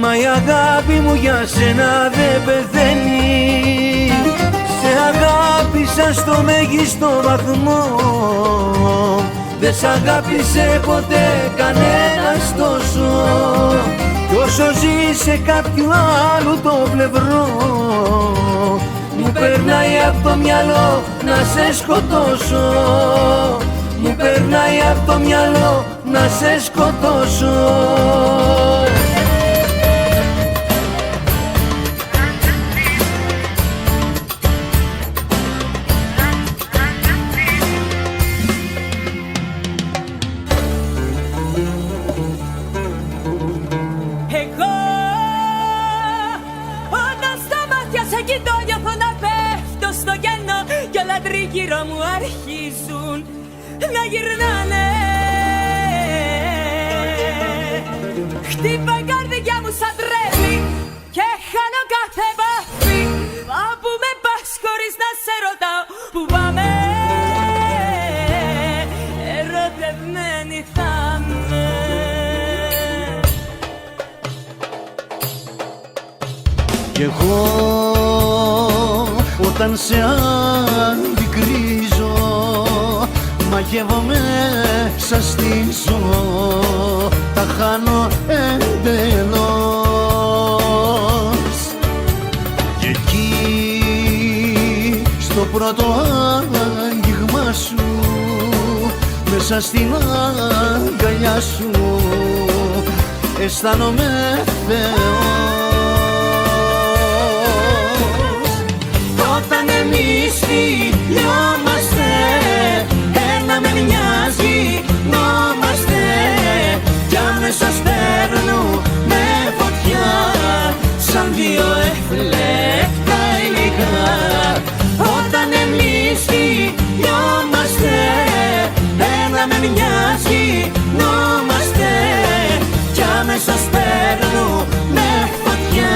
μα η αγάπη μου για σένα δεν πεθαίνει. Σε αγάπησα στο μέγιστο βαθμό, δεν σ' αγάπησε ποτέ κανένας τόσο. Κι όσο ζει σε κάποιου άλλου το πλευρό, μου περνάει από το μυαλό να σε σκοτώσω. Μου περνάει από το μυαλό να σε σκοτώσω. Γύρω μου αρχίζουν να γυρνάνε. Χτύπα η καρδιά μου σαν τρέλη και χάνω κάθε επαφή. Μα που με πας χωρίς να σε ρωτάω που πάμε, ερωτευμένοι θα με. Κι εγώ όταν σε αντικρίζω, μαγεύομαι, σας στήσω, τα χάνω εντελώς. Και εκεί στο πρώτο άγγιγμα σου, μέσα στην αγκαλιά σου, αισθάνομαι Θεός. Όταν εμείς φιλιόμαστε, ένα με μοιάζει, νόμαστε, κι αμέσως παίρνουμε φωτιά, σαν δύο εφλέκτα υλικά. Όταν εμείς φιλιόμαστε, ένα με μοιάζει, νόμαστε, κι αμέσως παίρνουμε φωτιά,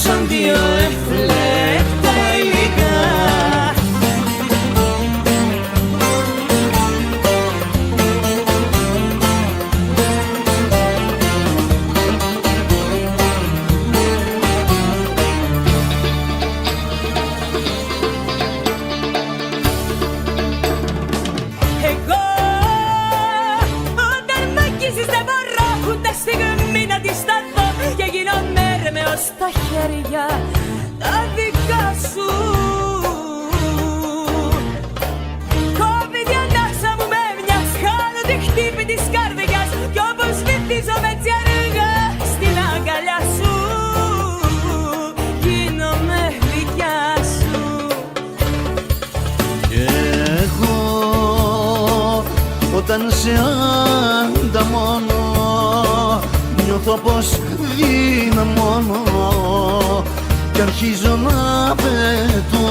σαν δύο εφλέκτα υλικά. Εγώ όταν μ' αγγίζεις δεν μπορώ ούτε στιγμή να αντισταθώ και γίνομαι έρμεος στα χέρια τα δικά σου. Κόβει τη ανάσα μου με μιας, χάνω τη χτύπη της καρδιάς κι όπως βυθίζομαι έτσι αργά στην αγκαλιά σου, γίνομαι δικιά σου. Και εγώ όταν σε ανταμώνω, νιώθω πως δυναμώνω κι αρχίζω να πετώ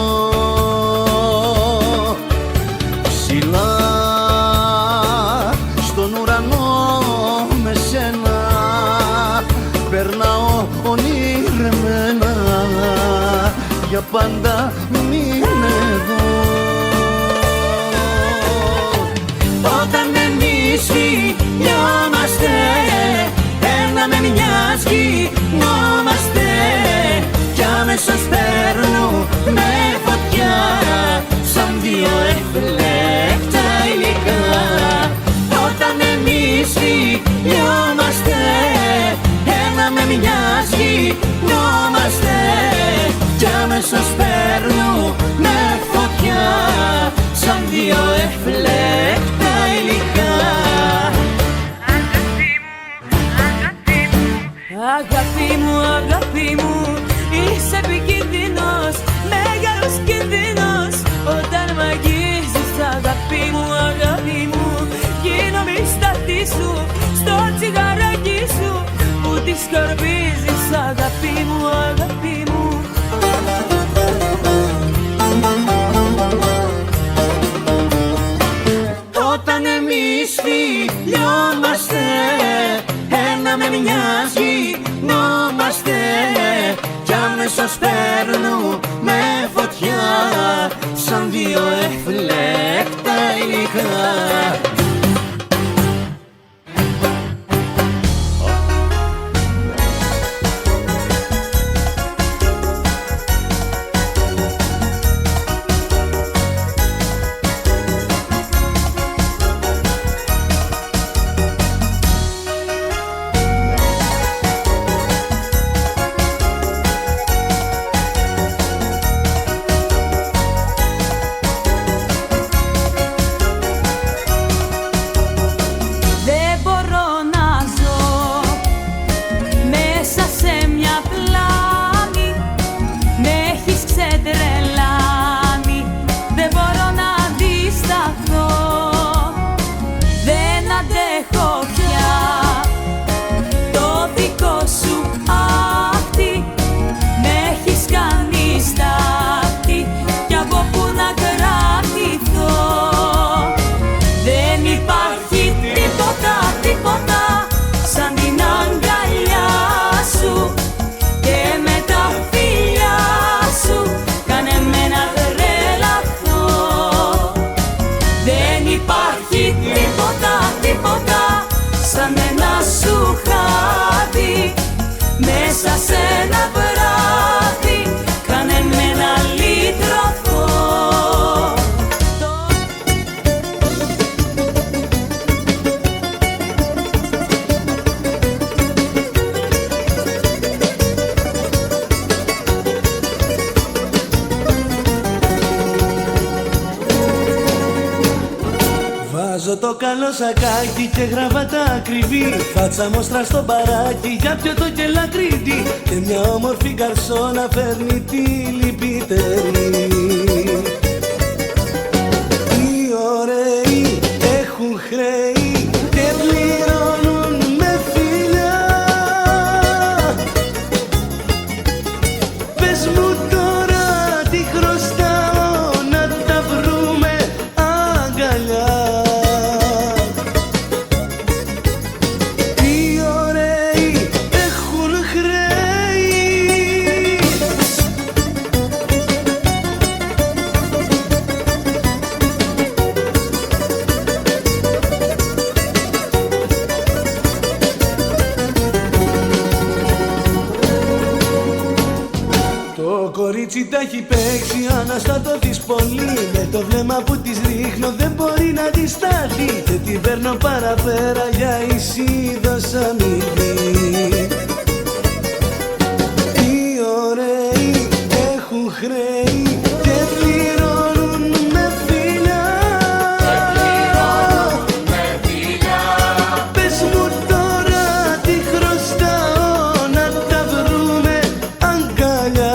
ψηλά στον ουρανό με σένα. Περνάω ονειρεμένα, για πάντα μείνε εδώ. Όταν εμείς φιλιόμαστε, ένα με μιας γινόμαστε κι αμέσως παίρνουμε φωτιά σαν δύο ευπλέκτα υλικά. Όταν εμείς φιλιόμαστε ένα με μιας γινόμαστε κι αμέσως παίρνουμε φωτιά σαν δύο ευπλέκτα υλικά. Αγάπη μου, είσαι επικίνδυνος, μεγάλος κίνδυνος όταν μ' αγγίζεις. Αγάπη μου, γίνομαι η στάτη σου στο τσιγαράκι σου που τη σκορπίζεις. Αγάπη μου, όταν εμείς φιλιόμαστε ένα με μιας γινόμαστε κι αμέσως παίρνουμε φωτιά σαν δύο ευπλέκτα υλικά. Το καλό σακάκι και γραβάτα ακριβή, φάτσα μόστρα στο μπαράκι για πιωτό και λακρίδι και μια όμορφη καρσόνα φέρνει τη λυπητερή. Οι ωραίοι έχουν χρέη και πληρώνουν με φιλιά. Πες μου τώρα τι χρωστάω να τα βρούμε αγκαλιά. Κορίτσι τα έχει παίξει, αναστάτω της πολύ. Με το βλέμμα που της ρίχνω δεν μπορεί να αντιστάθει και την παίρνω παραπέρα για εισίδος αμοιβή. Οι ωραίοι έχουν χρέη και πληρώνουν με φιλιά. Πες μου τώρα τι χρωστάω να τα βρούμε αγκαλιά.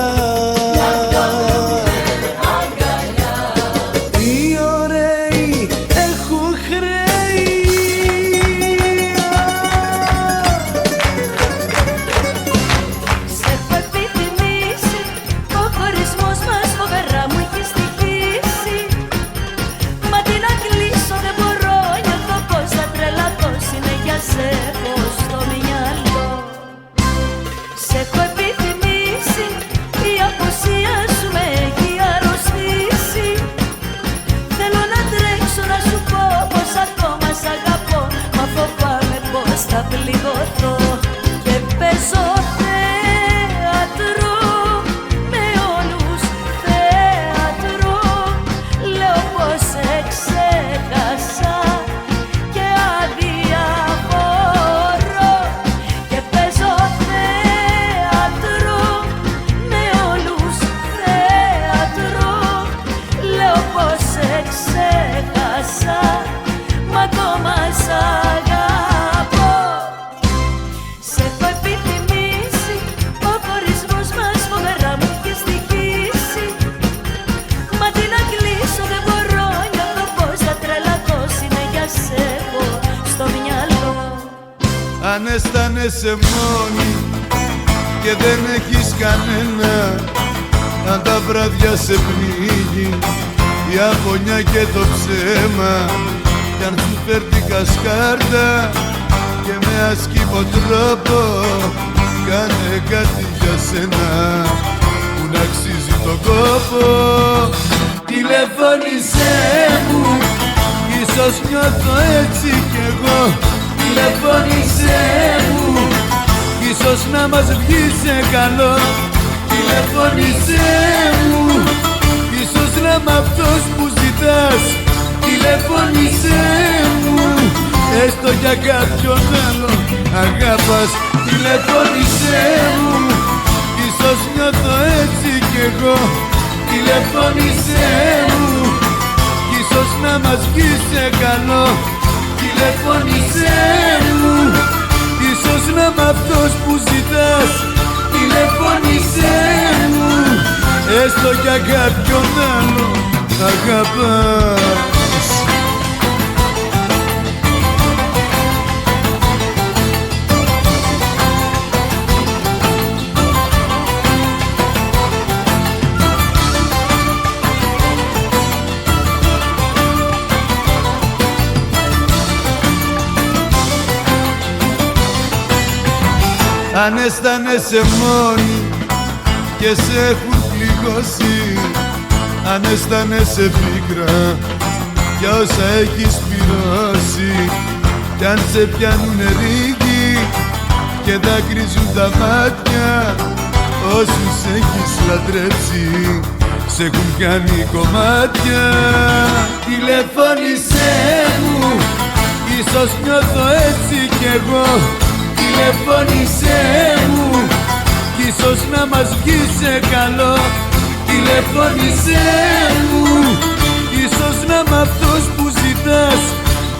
Θα πληγωθώ αισθάνεσαι μόνη και δεν έχεις κανένα, αν τα βράδια σε πνίγει η αγωνιά και το ψέμα, κι αν σου φέρνει κασκάρτα και με ασκήμο τρόπο, κάνε κάτι για σένα που να αξίζει τον κόπο. Τηλεφώνησέ μου, ίσως νιώθω έτσι κι εγώ. Τηλεφώνησέ μου, ίσως να μας βγει σε καλό. Τηλεφώνησέ μου, ίσως να είμαι αυτός που ζητάς. Τηλεφώνησέ μου, έστω για κάποιον άλλο αγάπας. Τηλεφώνησέ μου, ίσως νιώθω έτσι κι εγώ. Τηλεφώνησέ μου, ίσως να μας βγει σε καλό. Τηλεφώνησέ μου, ίσως να είμαι αυτός που ζητάς. Τηλεφώνησέ μου, έστω για κάποιον άλλο αγαπάς. Αν αισθάνεσαι μόνη και σε έχουν πληγώσει, αν αισθάνεσαι πίκρα για όσα έχεις πληρώσει, κι αν σε πιάνουνε ρίγοι και δάκρυζουν τα μάτια, όσους έχεις λατρέψει σε έχουν κάνει κομμάτια. Τηλεφώνησέ μου, ίσως νιώθω έτσι κι εγώ. Τηλεφώνησέ μου, κι ίσως να μας βγει σε καλό. Τηλεφώνησέ μου, ίσως να είμαι αυτός που ζητάς.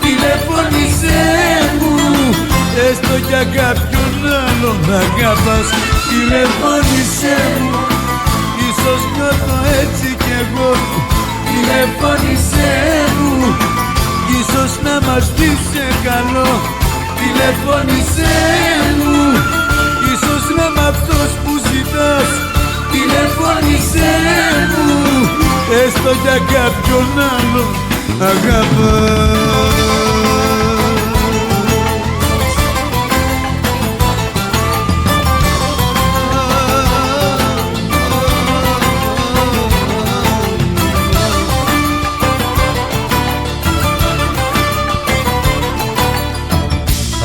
Τηλεφώνησέ μου, έστω για κάποιον άλλο να αγαπάς. Τηλεφώνησέ μου, ίσως νιώθω έτσι κι εγώ. Τηλεφώνησέ μου, ίσως να μας βγει σε καλό. Τηλεφώνησέ μου, ίσως να είμαι αυτός που ζητάς. Τηλεφώνησέ μου, έστω για κάποιον άλλο αγαπάς.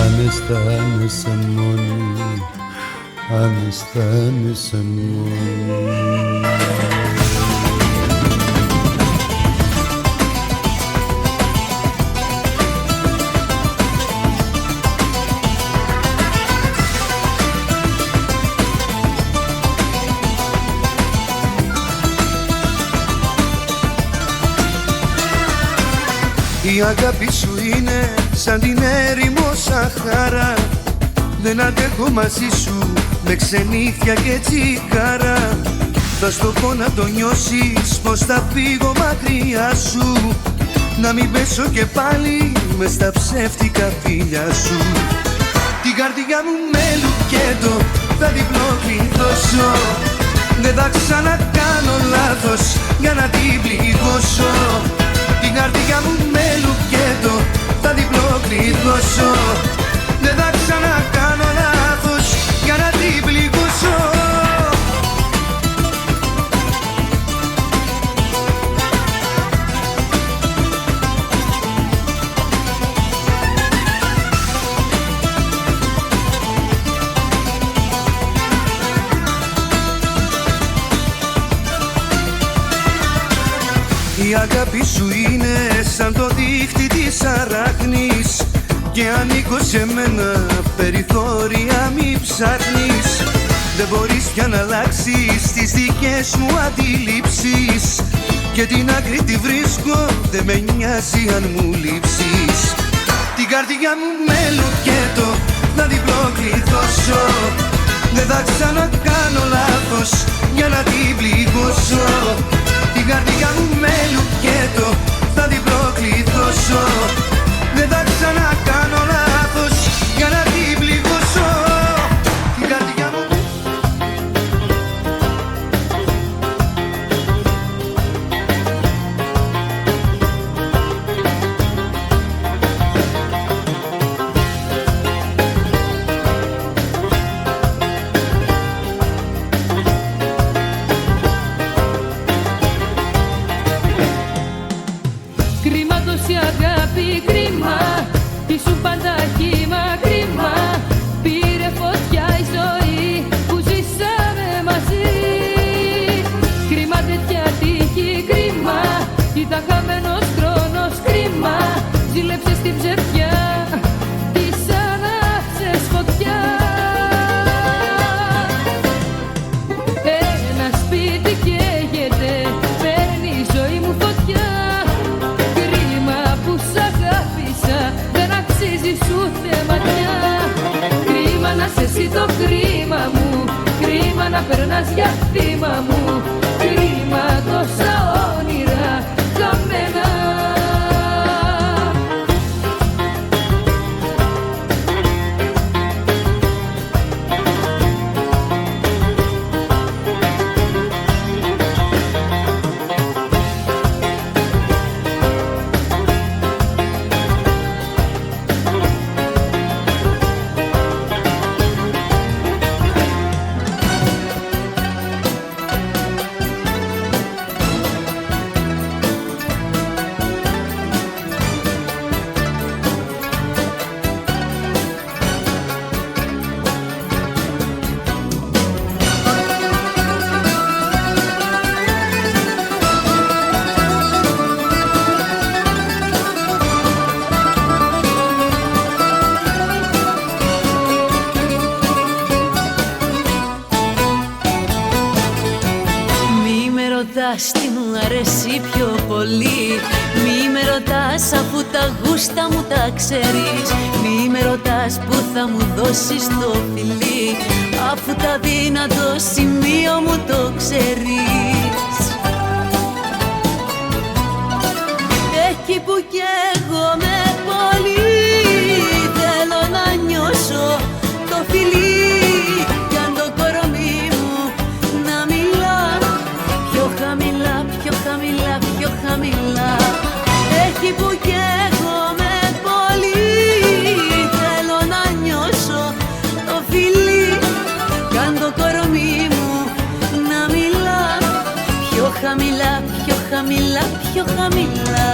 Αν αισθάνεσαι μόνη, αν αισθάνεσαι μόνη. Η αγάπη σου είναι σαν την έρημο Σαχάρα. Δεν αντέχω μαζί σου με ξενύχια και τσιγάρα. Θα στο πω να το νιώσεις πως θα φύγω μακριά σου, να μην πέσω και πάλι μες στα ψεύτικα φίλια σου. Την καρδιά μου με λουκέτο θα την πλοκλειδώσω. Δεν θα ξανακάνω λάθος για να την πληγώσω. Την καρδιά μου με λουκέτο θα την πλοκλειδώσω. Δεν θα ξανακάνω λάθος για να την πληγώσω. Η αγάπη σου είναι σαν το δίχτυ της αράχνης και ανήκω σε μένα, περιθώρια μη ψάχνεις. Δεν μπορείς πια να αλλάξεις τις δικές μου αντιλήψεις και την άκρη τη βρίσκω, δεν με νοιάζει αν μου λείψεις. Την καρδιά μου με λουκέτο να την προκληθώσω. Δεν θα ξανακάνω λάθος για να την πληγώσω. Την καρδιά μου με λουκέτο θα την προκληθώσω. Δεν θα ξανακάνω λάθος για να την πληγώσω. τόση αγάπη, κρίμα. Ήσουν πάντα κύμα, κρίμα. Πήρε φωτιά η ζωή που ζήσαμε μαζί. Κρίμα τέτοια τύχη, κρίμα. Ήταν χαμένος χρόνος, κρίμα. Ζήλεψες την ψευτιά, της άναψες φωτιά. Ένα σπίτι καίγεται, παίρνει η ζωή μου φωτιά. Κρίμα που σ' αγάπησα, δεν αξίζεις ούτε ματιά. Κρίμα να σε εσύ το κρίμα μου, κρίμα να περνάς για θύμα μου. Κρίμα τόσα όνειρα χαμένα. Τι μου αρέσει πιο πολύ. Μη με ρωτάς αφού τα γούστα μου τα ξέρεις. Μη με ρωτάς που θα μου δώσεις το φιλί, αφού τα δύνατο σημείο μου το ξέρεις. Εκεί που καίγομαι πολύ, θέλω να νιώσω το φιλί. Κι αν το κορμί μου να μιλά πιο χαμηλά, πιο χαμηλά, πιο χαμηλά. Εκεί που καίγομαι πολύ, θέλω να νιώσω το φιλί. Κι αν το κορμί μου να μιλά πιο χαμηλά, πιο χαμηλά, πιο χαμηλά.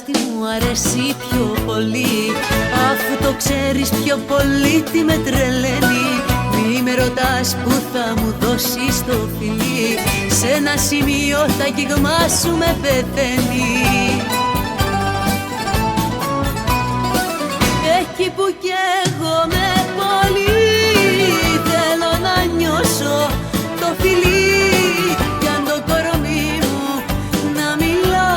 Τι μου αρέσει πιο πολύ, αφού το ξέρεις πιο πολύ τι με τρελαίνει. Μη με ρωτάς που θα μου δώσεις το φιλί, σε ένα σημείο τα αγγίγμα σου με πεθαίνει. Εκεί που καίγομαι πολύ, θέλω να νιώσω το φιλί. Κι αν το κορμί μου να μιλά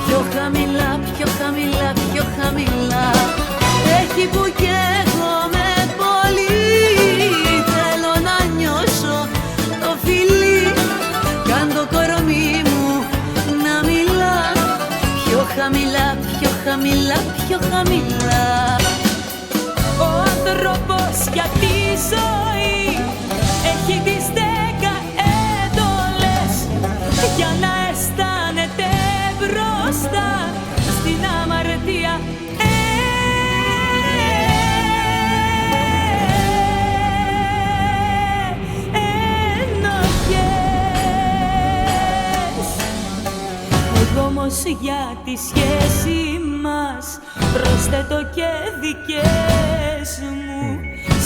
πιο χαμηλά, πιο χαμηλά, πιο χαμηλά. Εκεί που καίγομαι πολύ, θέλω να νιώσω το φιλί. Κι αν το κορμί μου να μιλά πιο χαμηλά, πιο χαμηλά, πιο χαμηλά. Ο άνθρωπος για τη ζωή έχει τις 10 έντολες για να αισθάνεται μπροστά στην αμαρτία. Ενοχές. Εγώ όμως για τη σχέση μας προσθέτω και δικές μου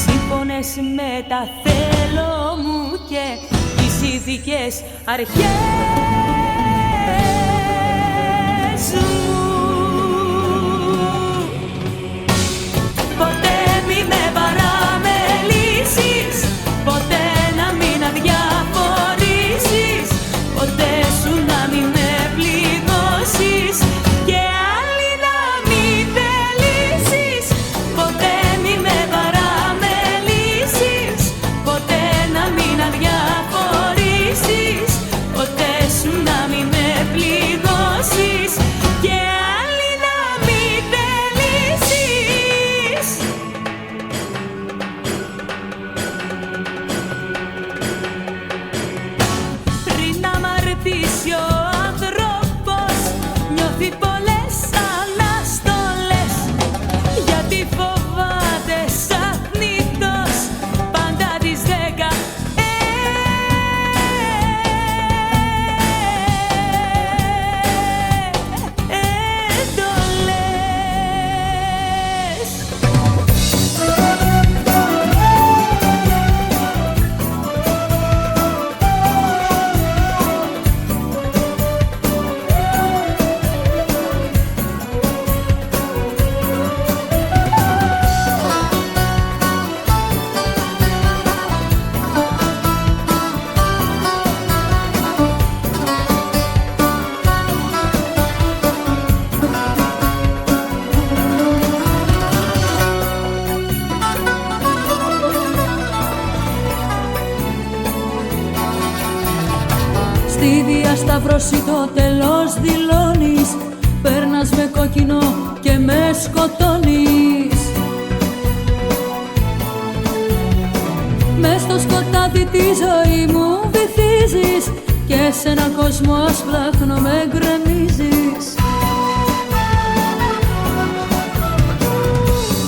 σύμφωνες με τα θέλω μου και τις ειδικές αρχές μου. Ποτέ μη με παραμελήσεις, ποτέ να μην αδιαφορήσεις, ποτέ σου να μην με πληγώσεις και άλλη να μην θελήσεις. Ποτέ μη με παραμελήσεις, ποτέ να μην αδιαφορήσεις, ποτέ σου να μην στη διασταυρώση το τέλος δηλώνεις. Περνάς με κόκκινο και με σκοτώνεις. Μες στο σκοτάδι τη ζωή μου βυθίζεις και σε έναν κόσμο ασπλάχνο με γκρεμίζεις.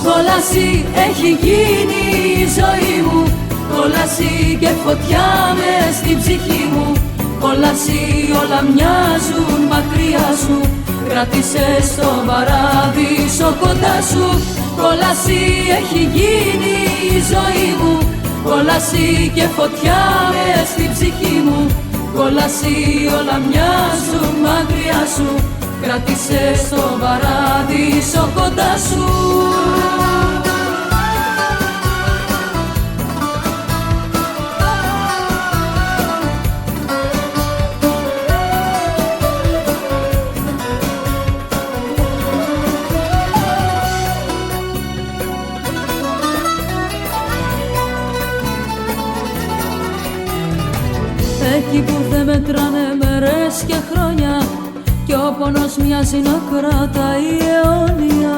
Κόλαση έχει γίνει η ζωή μου, κόλαση και φωτιά μες στην ψυχή μου. Κόλαση όλα μοιάζουν μακριά σου, κράτησες στον παράδεισο κοντά σου. Κόλαση έχει γίνει η ζωή μου, κόλαση και φωτιά μες στην ψυχή μου. Κόλαση όλα μοιάζουν μακριά σου, κράτησες στον παράδεισο κοντά σου. Εκεί που δεν μετράνε μέρες και χρόνια κι ο πόνος μοιάζει να κρατάει αιώνια.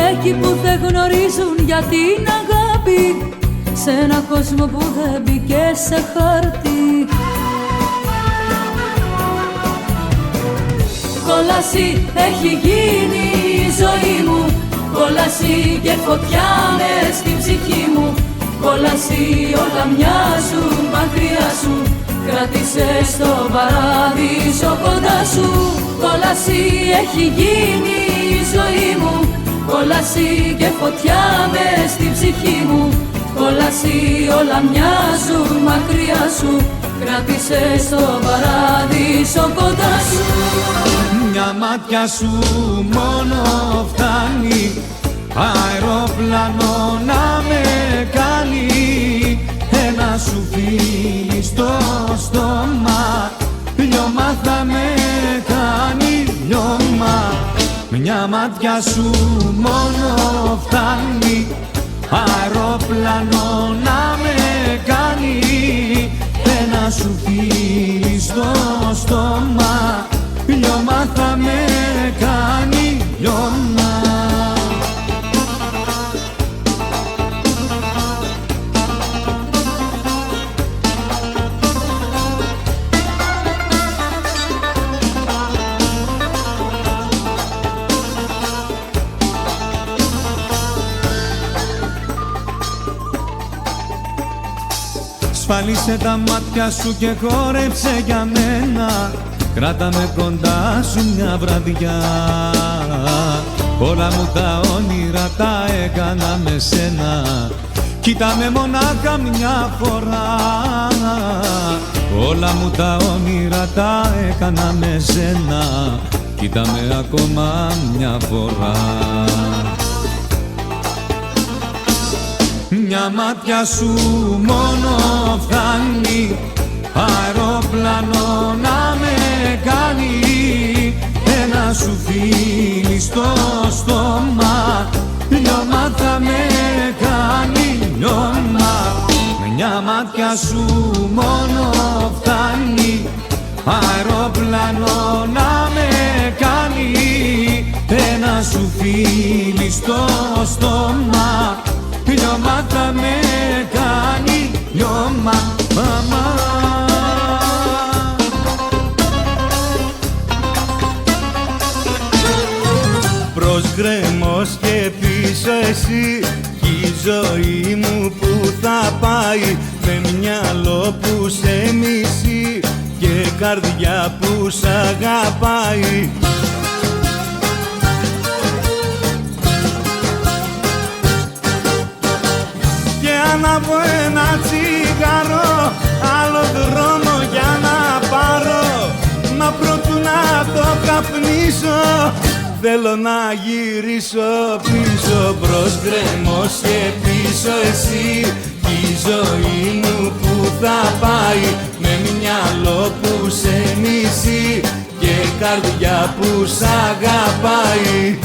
Εκεί που δεν γνωρίζουν για την αγάπη, σε ένα κόσμο που δεν μπήκε σε χάρτη. Κόλαση έχει γίνει η ζωή μου, κόλαση και φωτιά μες στην ψυχή μου. Κόλαση όλα μοιάζουν μακριά σου, κράτησες στον παράδεισο κοντά σου. Κόλαση έχει γίνει η ζωή μου, κόλαση και φωτιά μες στην ψυχή μου. Κόλαση όλα μοιάζουν μακριά σου, κράτησες στον παράδεισο κοντά σου. Μια μάτια σου μόνο φτάνει, αεροπλάνο να με κάνει. Ένα σου φίλι στο στόμα, λιώμα θα με κάνει, λιώμα. Μια μάτια σου μόνο φτάνει, αεροπλάνο να με κάνει. Ένα σου φίλι στο στόμα, λιώμα θα με κάνει, λιώμα. Σφάλισε τα μάτια σου και χόρεψε για μένα. Κράτα με κοντά σου μια βραδιά. Όλα μου τα όνειρα τα έκανα με σένα. Κοίτα με μονάχα μια φορά. Όλα μου τα όνειρα τα έκανα με σένα. Κοίτα με ακόμα μια φορά. Μια μάτια σου μόνο φτάνει, αεροπλάνο να με κάνει. Ένα σου φίλι στο στόμα, λιώμα θα με κάνει, λιώμα. Μια μάτια σου μόνο φτάνει, αεροπλάνο να με κάνει. Ένα σου φίλι στο στόμα, λιώμα θα με κάνει, λιώμα, μαμά. Προς γκρεμός και πίσω εσύ, κι η ζωή μου που θα πάει. Με μυαλό που σε μισεί και καρδιά που σ' αγαπάει. Ανάβω ένα τσιγάρο, άλλο δρόμο για να πάρω. Μα προτού να το καπνίσω, θέλω να γυρίσω πίσω. Μπρος γκρεμός και πίσω εσύ, κι η ζωή μου που θα πάει. Με μυαλό που σε μισεί και καρδιά που σ' αγαπάει.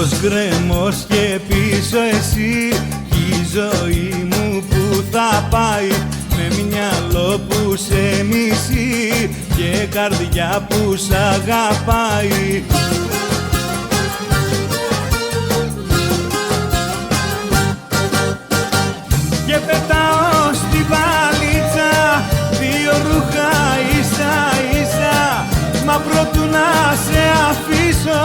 μπρος γκρέμος και πίσω εσύ. Η ζωή μου που θα πάει, με μυαλό που σε μισεί και καρδιά που σ' αγαπάει. Και πετάω στη βαλίτσα δύο ρούχα ίσα ίσα, μα προτού να σε αφήσω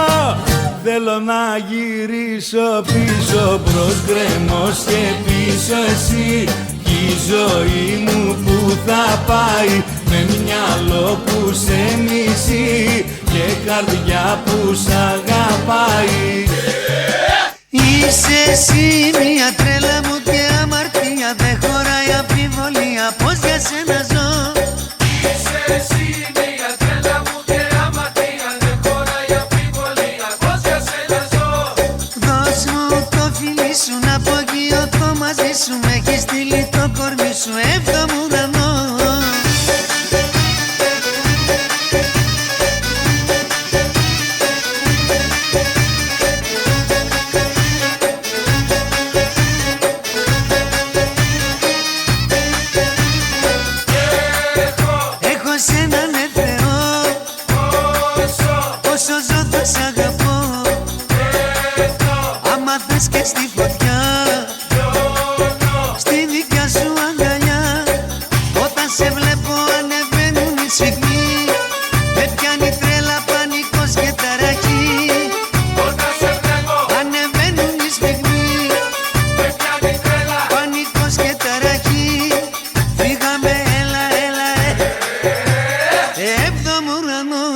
θέλω να γυρίσω πίσω. Μπρος γκρέμος και πίσω εσύ. Η ζωή μου που θα πάει, με μυαλό που σε μισεί και καρδιά που σ' αγαπάει. Είσαι εσύ μια τρέλα μου και αμαρτία, δεν χωράει αμφιβολία πως για σένα ζω. Είσαι εσύ μια τρέλα μου και αμαρτία, δεν χωράει αμφιβολία πως για σένα ζω. Δώσ' μου το φιλί σου να απογειωθώ μαζί σου, με έχεις στείλει το κορμί σου έβδομο ουρανό. Έχω σέναν Θεό, όσο ζω θα σ' αγαπώ. Άμα θες και στη φωτιά, στη δικιά σου αγκαλιά, όταν σε βλέπω ανεβαίνουν οι σφιγμοί, με πιάνει τρέλα, πανικός και ταραχή. Όταν σε βλέπω ανεβαίνουν οι σφιγμοί, με πιάνει τρέλα, πανικός και ταραχή. Φύγαμε, έλα, έλα, έβδομο ουρανό.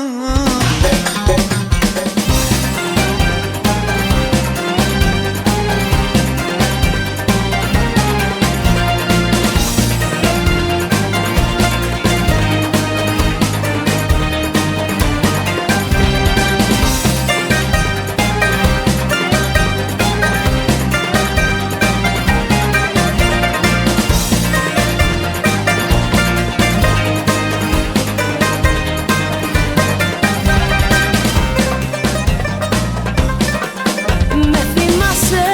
Με θυμάσαι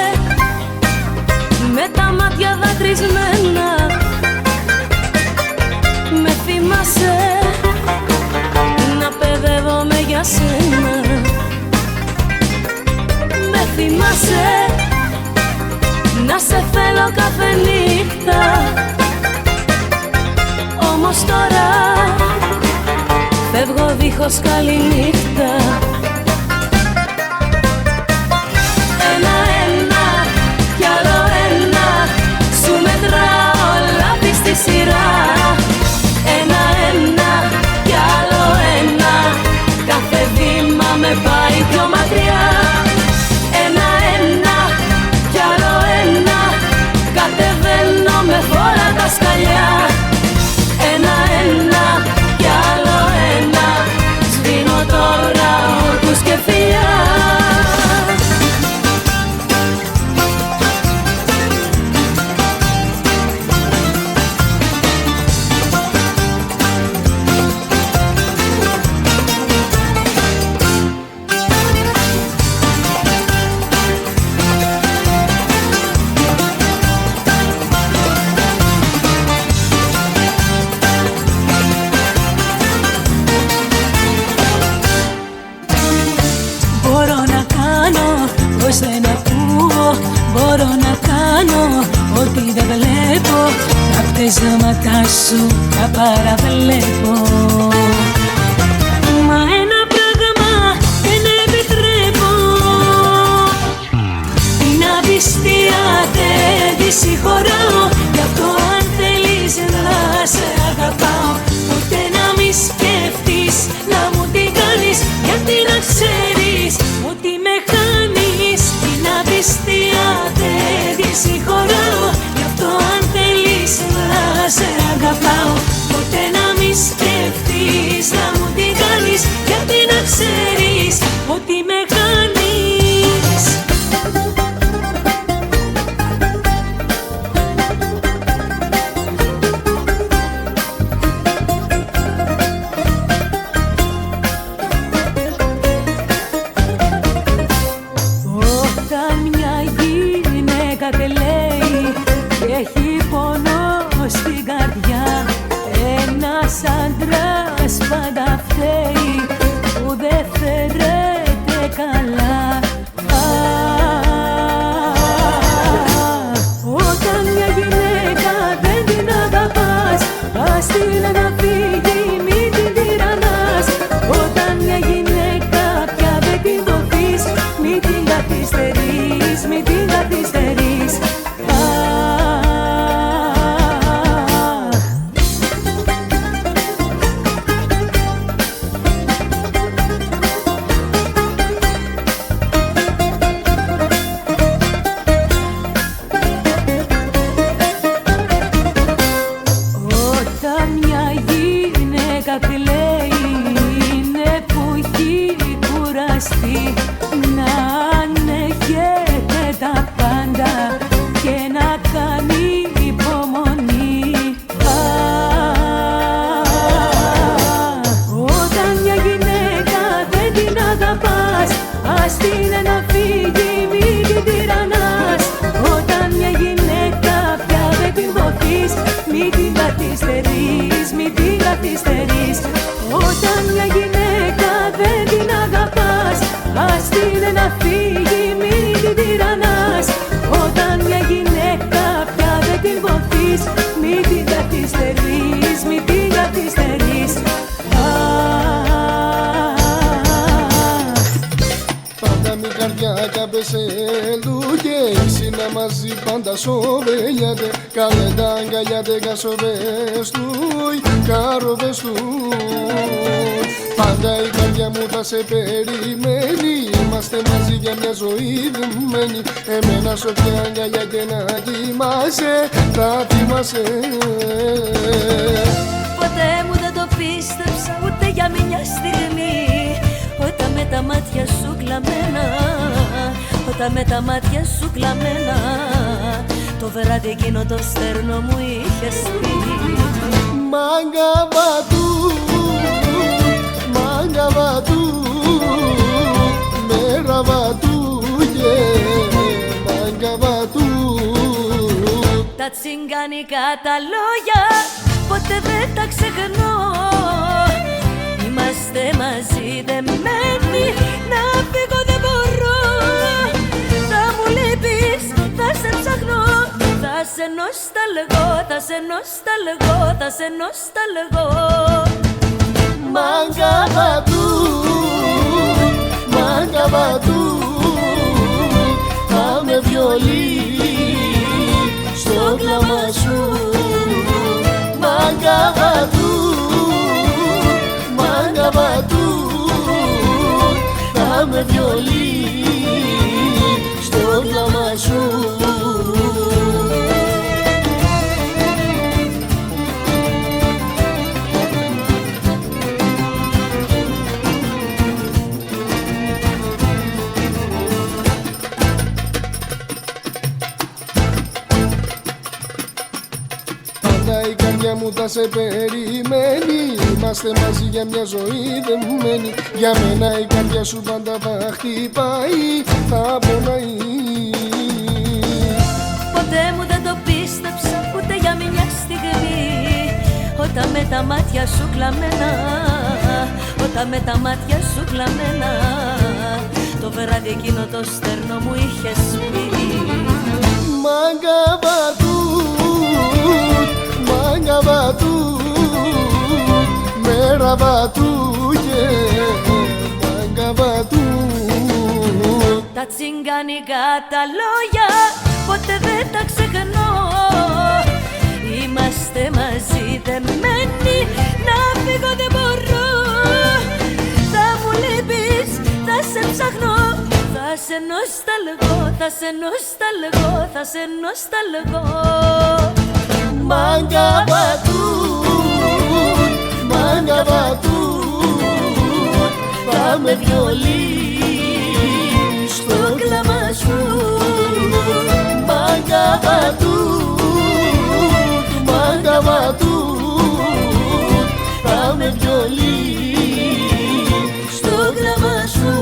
με τα μάτια δακρυσμένα, με θυμάσαι να παιδεύομαι για σένα, με θυμάσαι να σε θέλω κάθε νύχτα. Όμως τώρα φεύγω δίχως καληνύχτα. Ένα-ένα κι άλλο ένα, σου μετράω λάθη στη σειρά. Ένα-ένα κι άλλο ένα, κάθε βήμα με πάει πιο μακριά. Ένα-ένα κι άλλο ένα, κατεβαίνω με φόρα τα σκαλιά. Ένα-ένα κι άλλο ένα, σβήνω τώρα όρκους και φιλιά. Μπορώ να κάνω πως δεν ακούω, μπορώ να κάνω ό,τι δεν βλέπω. Τα πτέσματά σου τα παραβλέπω. Μα ένα πράγμα δεν επιτρέπω, την απιστία δεν τη συγχωράω. Γι' αυτό αν θέλεις να σε αγαπάω, ποτέ να μη σκέφτεις να μου την κάνεις, γιατί να ξέρεις ότι με χάνεις. Την απιστία δεν τη συγχωράω. Γι' αυτό αν θέλεις να σε αγαπάω, ποτέ να μη σκέφτεις να μου την κάνεις, γιατί να ξέρεις ότι με χάνεις. φταίει που δεν φέρεται καλά. Όταν μια γυναίκα δεν την αγαπάς, ας την να φύγει, μην την τυραννάς. Όταν μια γυναίκα πια δεν την δοθείς, μην την καθυστερείς, μην την καθυστερείς. Να ανέχεται τα πάντα και να κάνει υπομονή. Όταν μια γυναίκα δεν την αγαπάς, ας την να φύγει, μην την τυραννάς. Όταν μια γυναίκα πια δεν την δοθείς, μην την καθυστερείς, μην την καθυστερείς. Όταν μια γυναίκα δεν την αγαπάς, ας την να φύγει, μην την τυραννάς. Όταν μια γυναίκα πια δεν την βοηθείς, μην την καθυστερείς, μην την καθυστερείς. Πάντα μην καρδιά κάπεσε λούκε, είναι μαζί πάντα σοβέλιατε. Κάνε τα αγκαλιάτε κασοβές του, κάροβες του. Πάντα η καρδιά μου θα σε περιμένει, είμαστε μαζί για μια ζωή δεμένη. Εμένα σ' όποια αγκαλιά και να κοιμάσαι, θα θυμάσαι. Ποτέ μου δεν το πίστεψα ούτε για μια στιγμή, όταν με τα μάτια σου κλαμμένα, όταν με τα μάτια σου κλαμμένα, το βράδυ εκείνο το στέρνο μου είχες πει. Μάγκα βατού, μάγκα βατού, μέρα βατού, μάγκα βατού. Τα τσιγκάνικα τα λόγια ποτέ δεν τα ξεχνώ. Είμαστε μαζί δεμένοι, να φύγω δεν μπορώ. Θα μου λείπεις, θα σε ψαχνώ, θα σε νοσταλγώ, θα σε νοσταλγώ, θα σε νοσταλγώ. Μάγκα βατού, μάγκα βατού, θα με βιολί στο κλάμα σου. Μάγκα βατού, μάγκα βατού, θα με βιολί στο κλάμα σου. Η καρδιά μου θα σε περιμένει, είμαστε μαζί για μια ζωή δεμένη. Για μένα η καρδιά σου πάντα θα χτυπάει, θα πονάει. Ποτέ μου δεν το πίστεψα ούτε για μια στιγμή, όταν με τα μάτια σου κλαμμένα, όταν με τα μάτια σου κλαμμένα, το βράδυ εκείνο το στέρνο μου είχες πει. Μάγκα βατού, μάγκα βατού, μέρα βατού και μάγκα βατού. Τα τσιγκάνικα τα λόγια ποτέ δεν τα ξεχνώ. Είμαστε μαζί δεμένοι, να φύγω δεν μπορώ. Θα μου λείπεις, θα σε ψαχνώ, θα σε νοσταλγώ, θα σε νοσταλγώ, θα σε νοσταλγώ. Μάγκα βατού, μάγκα βατού, θα με βιολί στο κλάμα σου. Μάγκα βατού, μάγκα βατού, θα με βιολί στο κλάμα σου.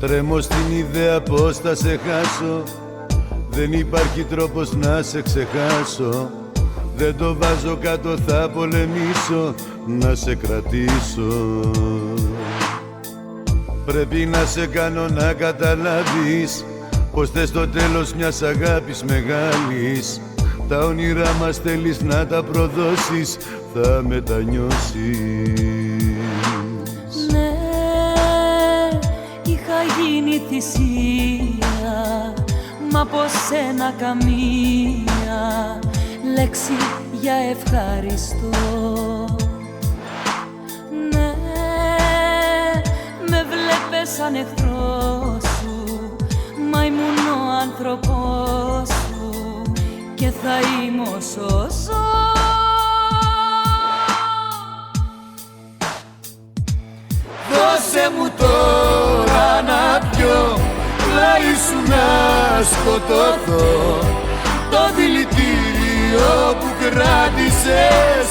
Τρέμω στην ιδέα πως θα σε χάσω. Δεν υπάρχει τρόπος να σε ξεχάσω. Δεν το βάζω κάτω, θα πολεμήσω να σε κρατήσω. Πρέπει να σε κάνω να καταλάβεις πως θες το τέλος μιας αγάπης μεγάλης. Τα όνειρά μας θέλεις να τα προδώσεις, θα μετανιώσεις. Ναι, είχα γίνει θυσία, μα από σένα καμία λέξη για ευχαριστώ. Ναι, με βλέπες σαν εχθρό σου, μα ήμουν ο άνθρωπός σου και θα είμαι όσο ζω. Δώσε μου τώρα να πιω, πλάι σου να σκοτωθώ. Το δηλητήριο που κράτησες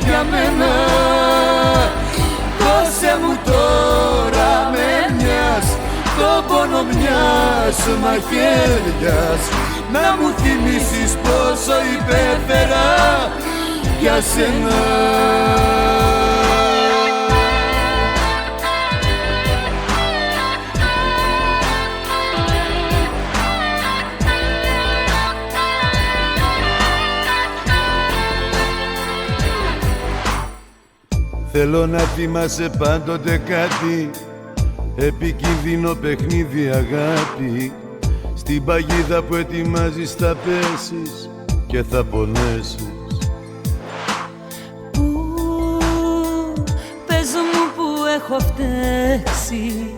για μένα. Δώσε μου τώρα με μιας, το πόνο μιας μαχαίριας, να μου θυμίσεις πόσο υπέφερα για σένα. Θέλω να θυμάσαι πάντοτε κάτι, επικίνδυνο παιχνίδι αγάπη. Στην παγίδα που ετοιμάζεις θα πέσεις και θα πονέσεις. Πες μου που έχω φταίξει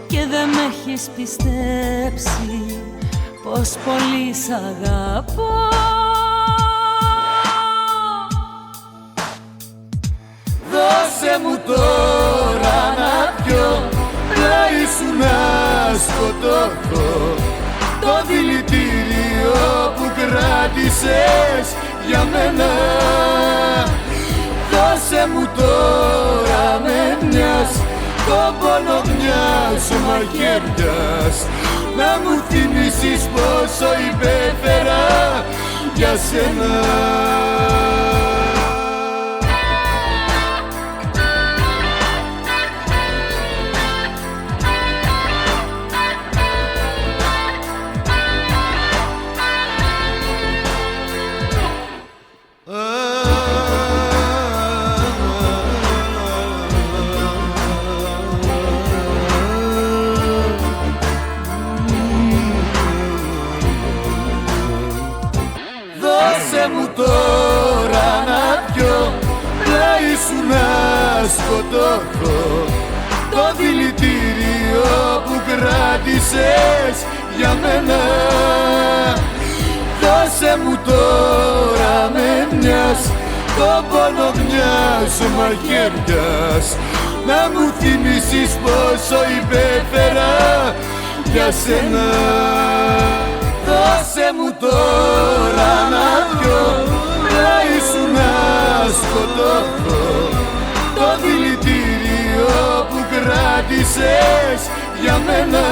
και δεν με έχεις πιστέψει πως πολύ σ' αγαπώ. Δώσε μου τώρα να πιω, πλάι σου να σκοτωθώ. Το δηλητήριο που κράτησες για μένα. Δώσε μου τώρα με μιας, το πόνο μιας μαχαίριας, να μου θυμίσεις πόσο υπέφερα για σένα. Δώσε μου τώρα να πιω, πλάι σου να σκοτωθώ. Το δηλητήριο που κράτησες για μένα. Δώσε μου τώρα με μιας, το πόνο μιας μαχαίριας, να μου θυμίσεις πόσο υπέφερα για σένα. Δώσε μου τώρα να πιω, πλάι σου να σκοτωθώ. Το δηλητήριο που κράτησες για μένα.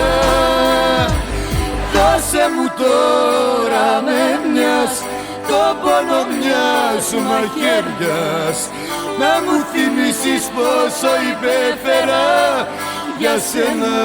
Δώσε μου τώρα με μιας, το πόνο μιας μαχαίριας, να μου θυμίσεις πόσο υπέφερα για σένα.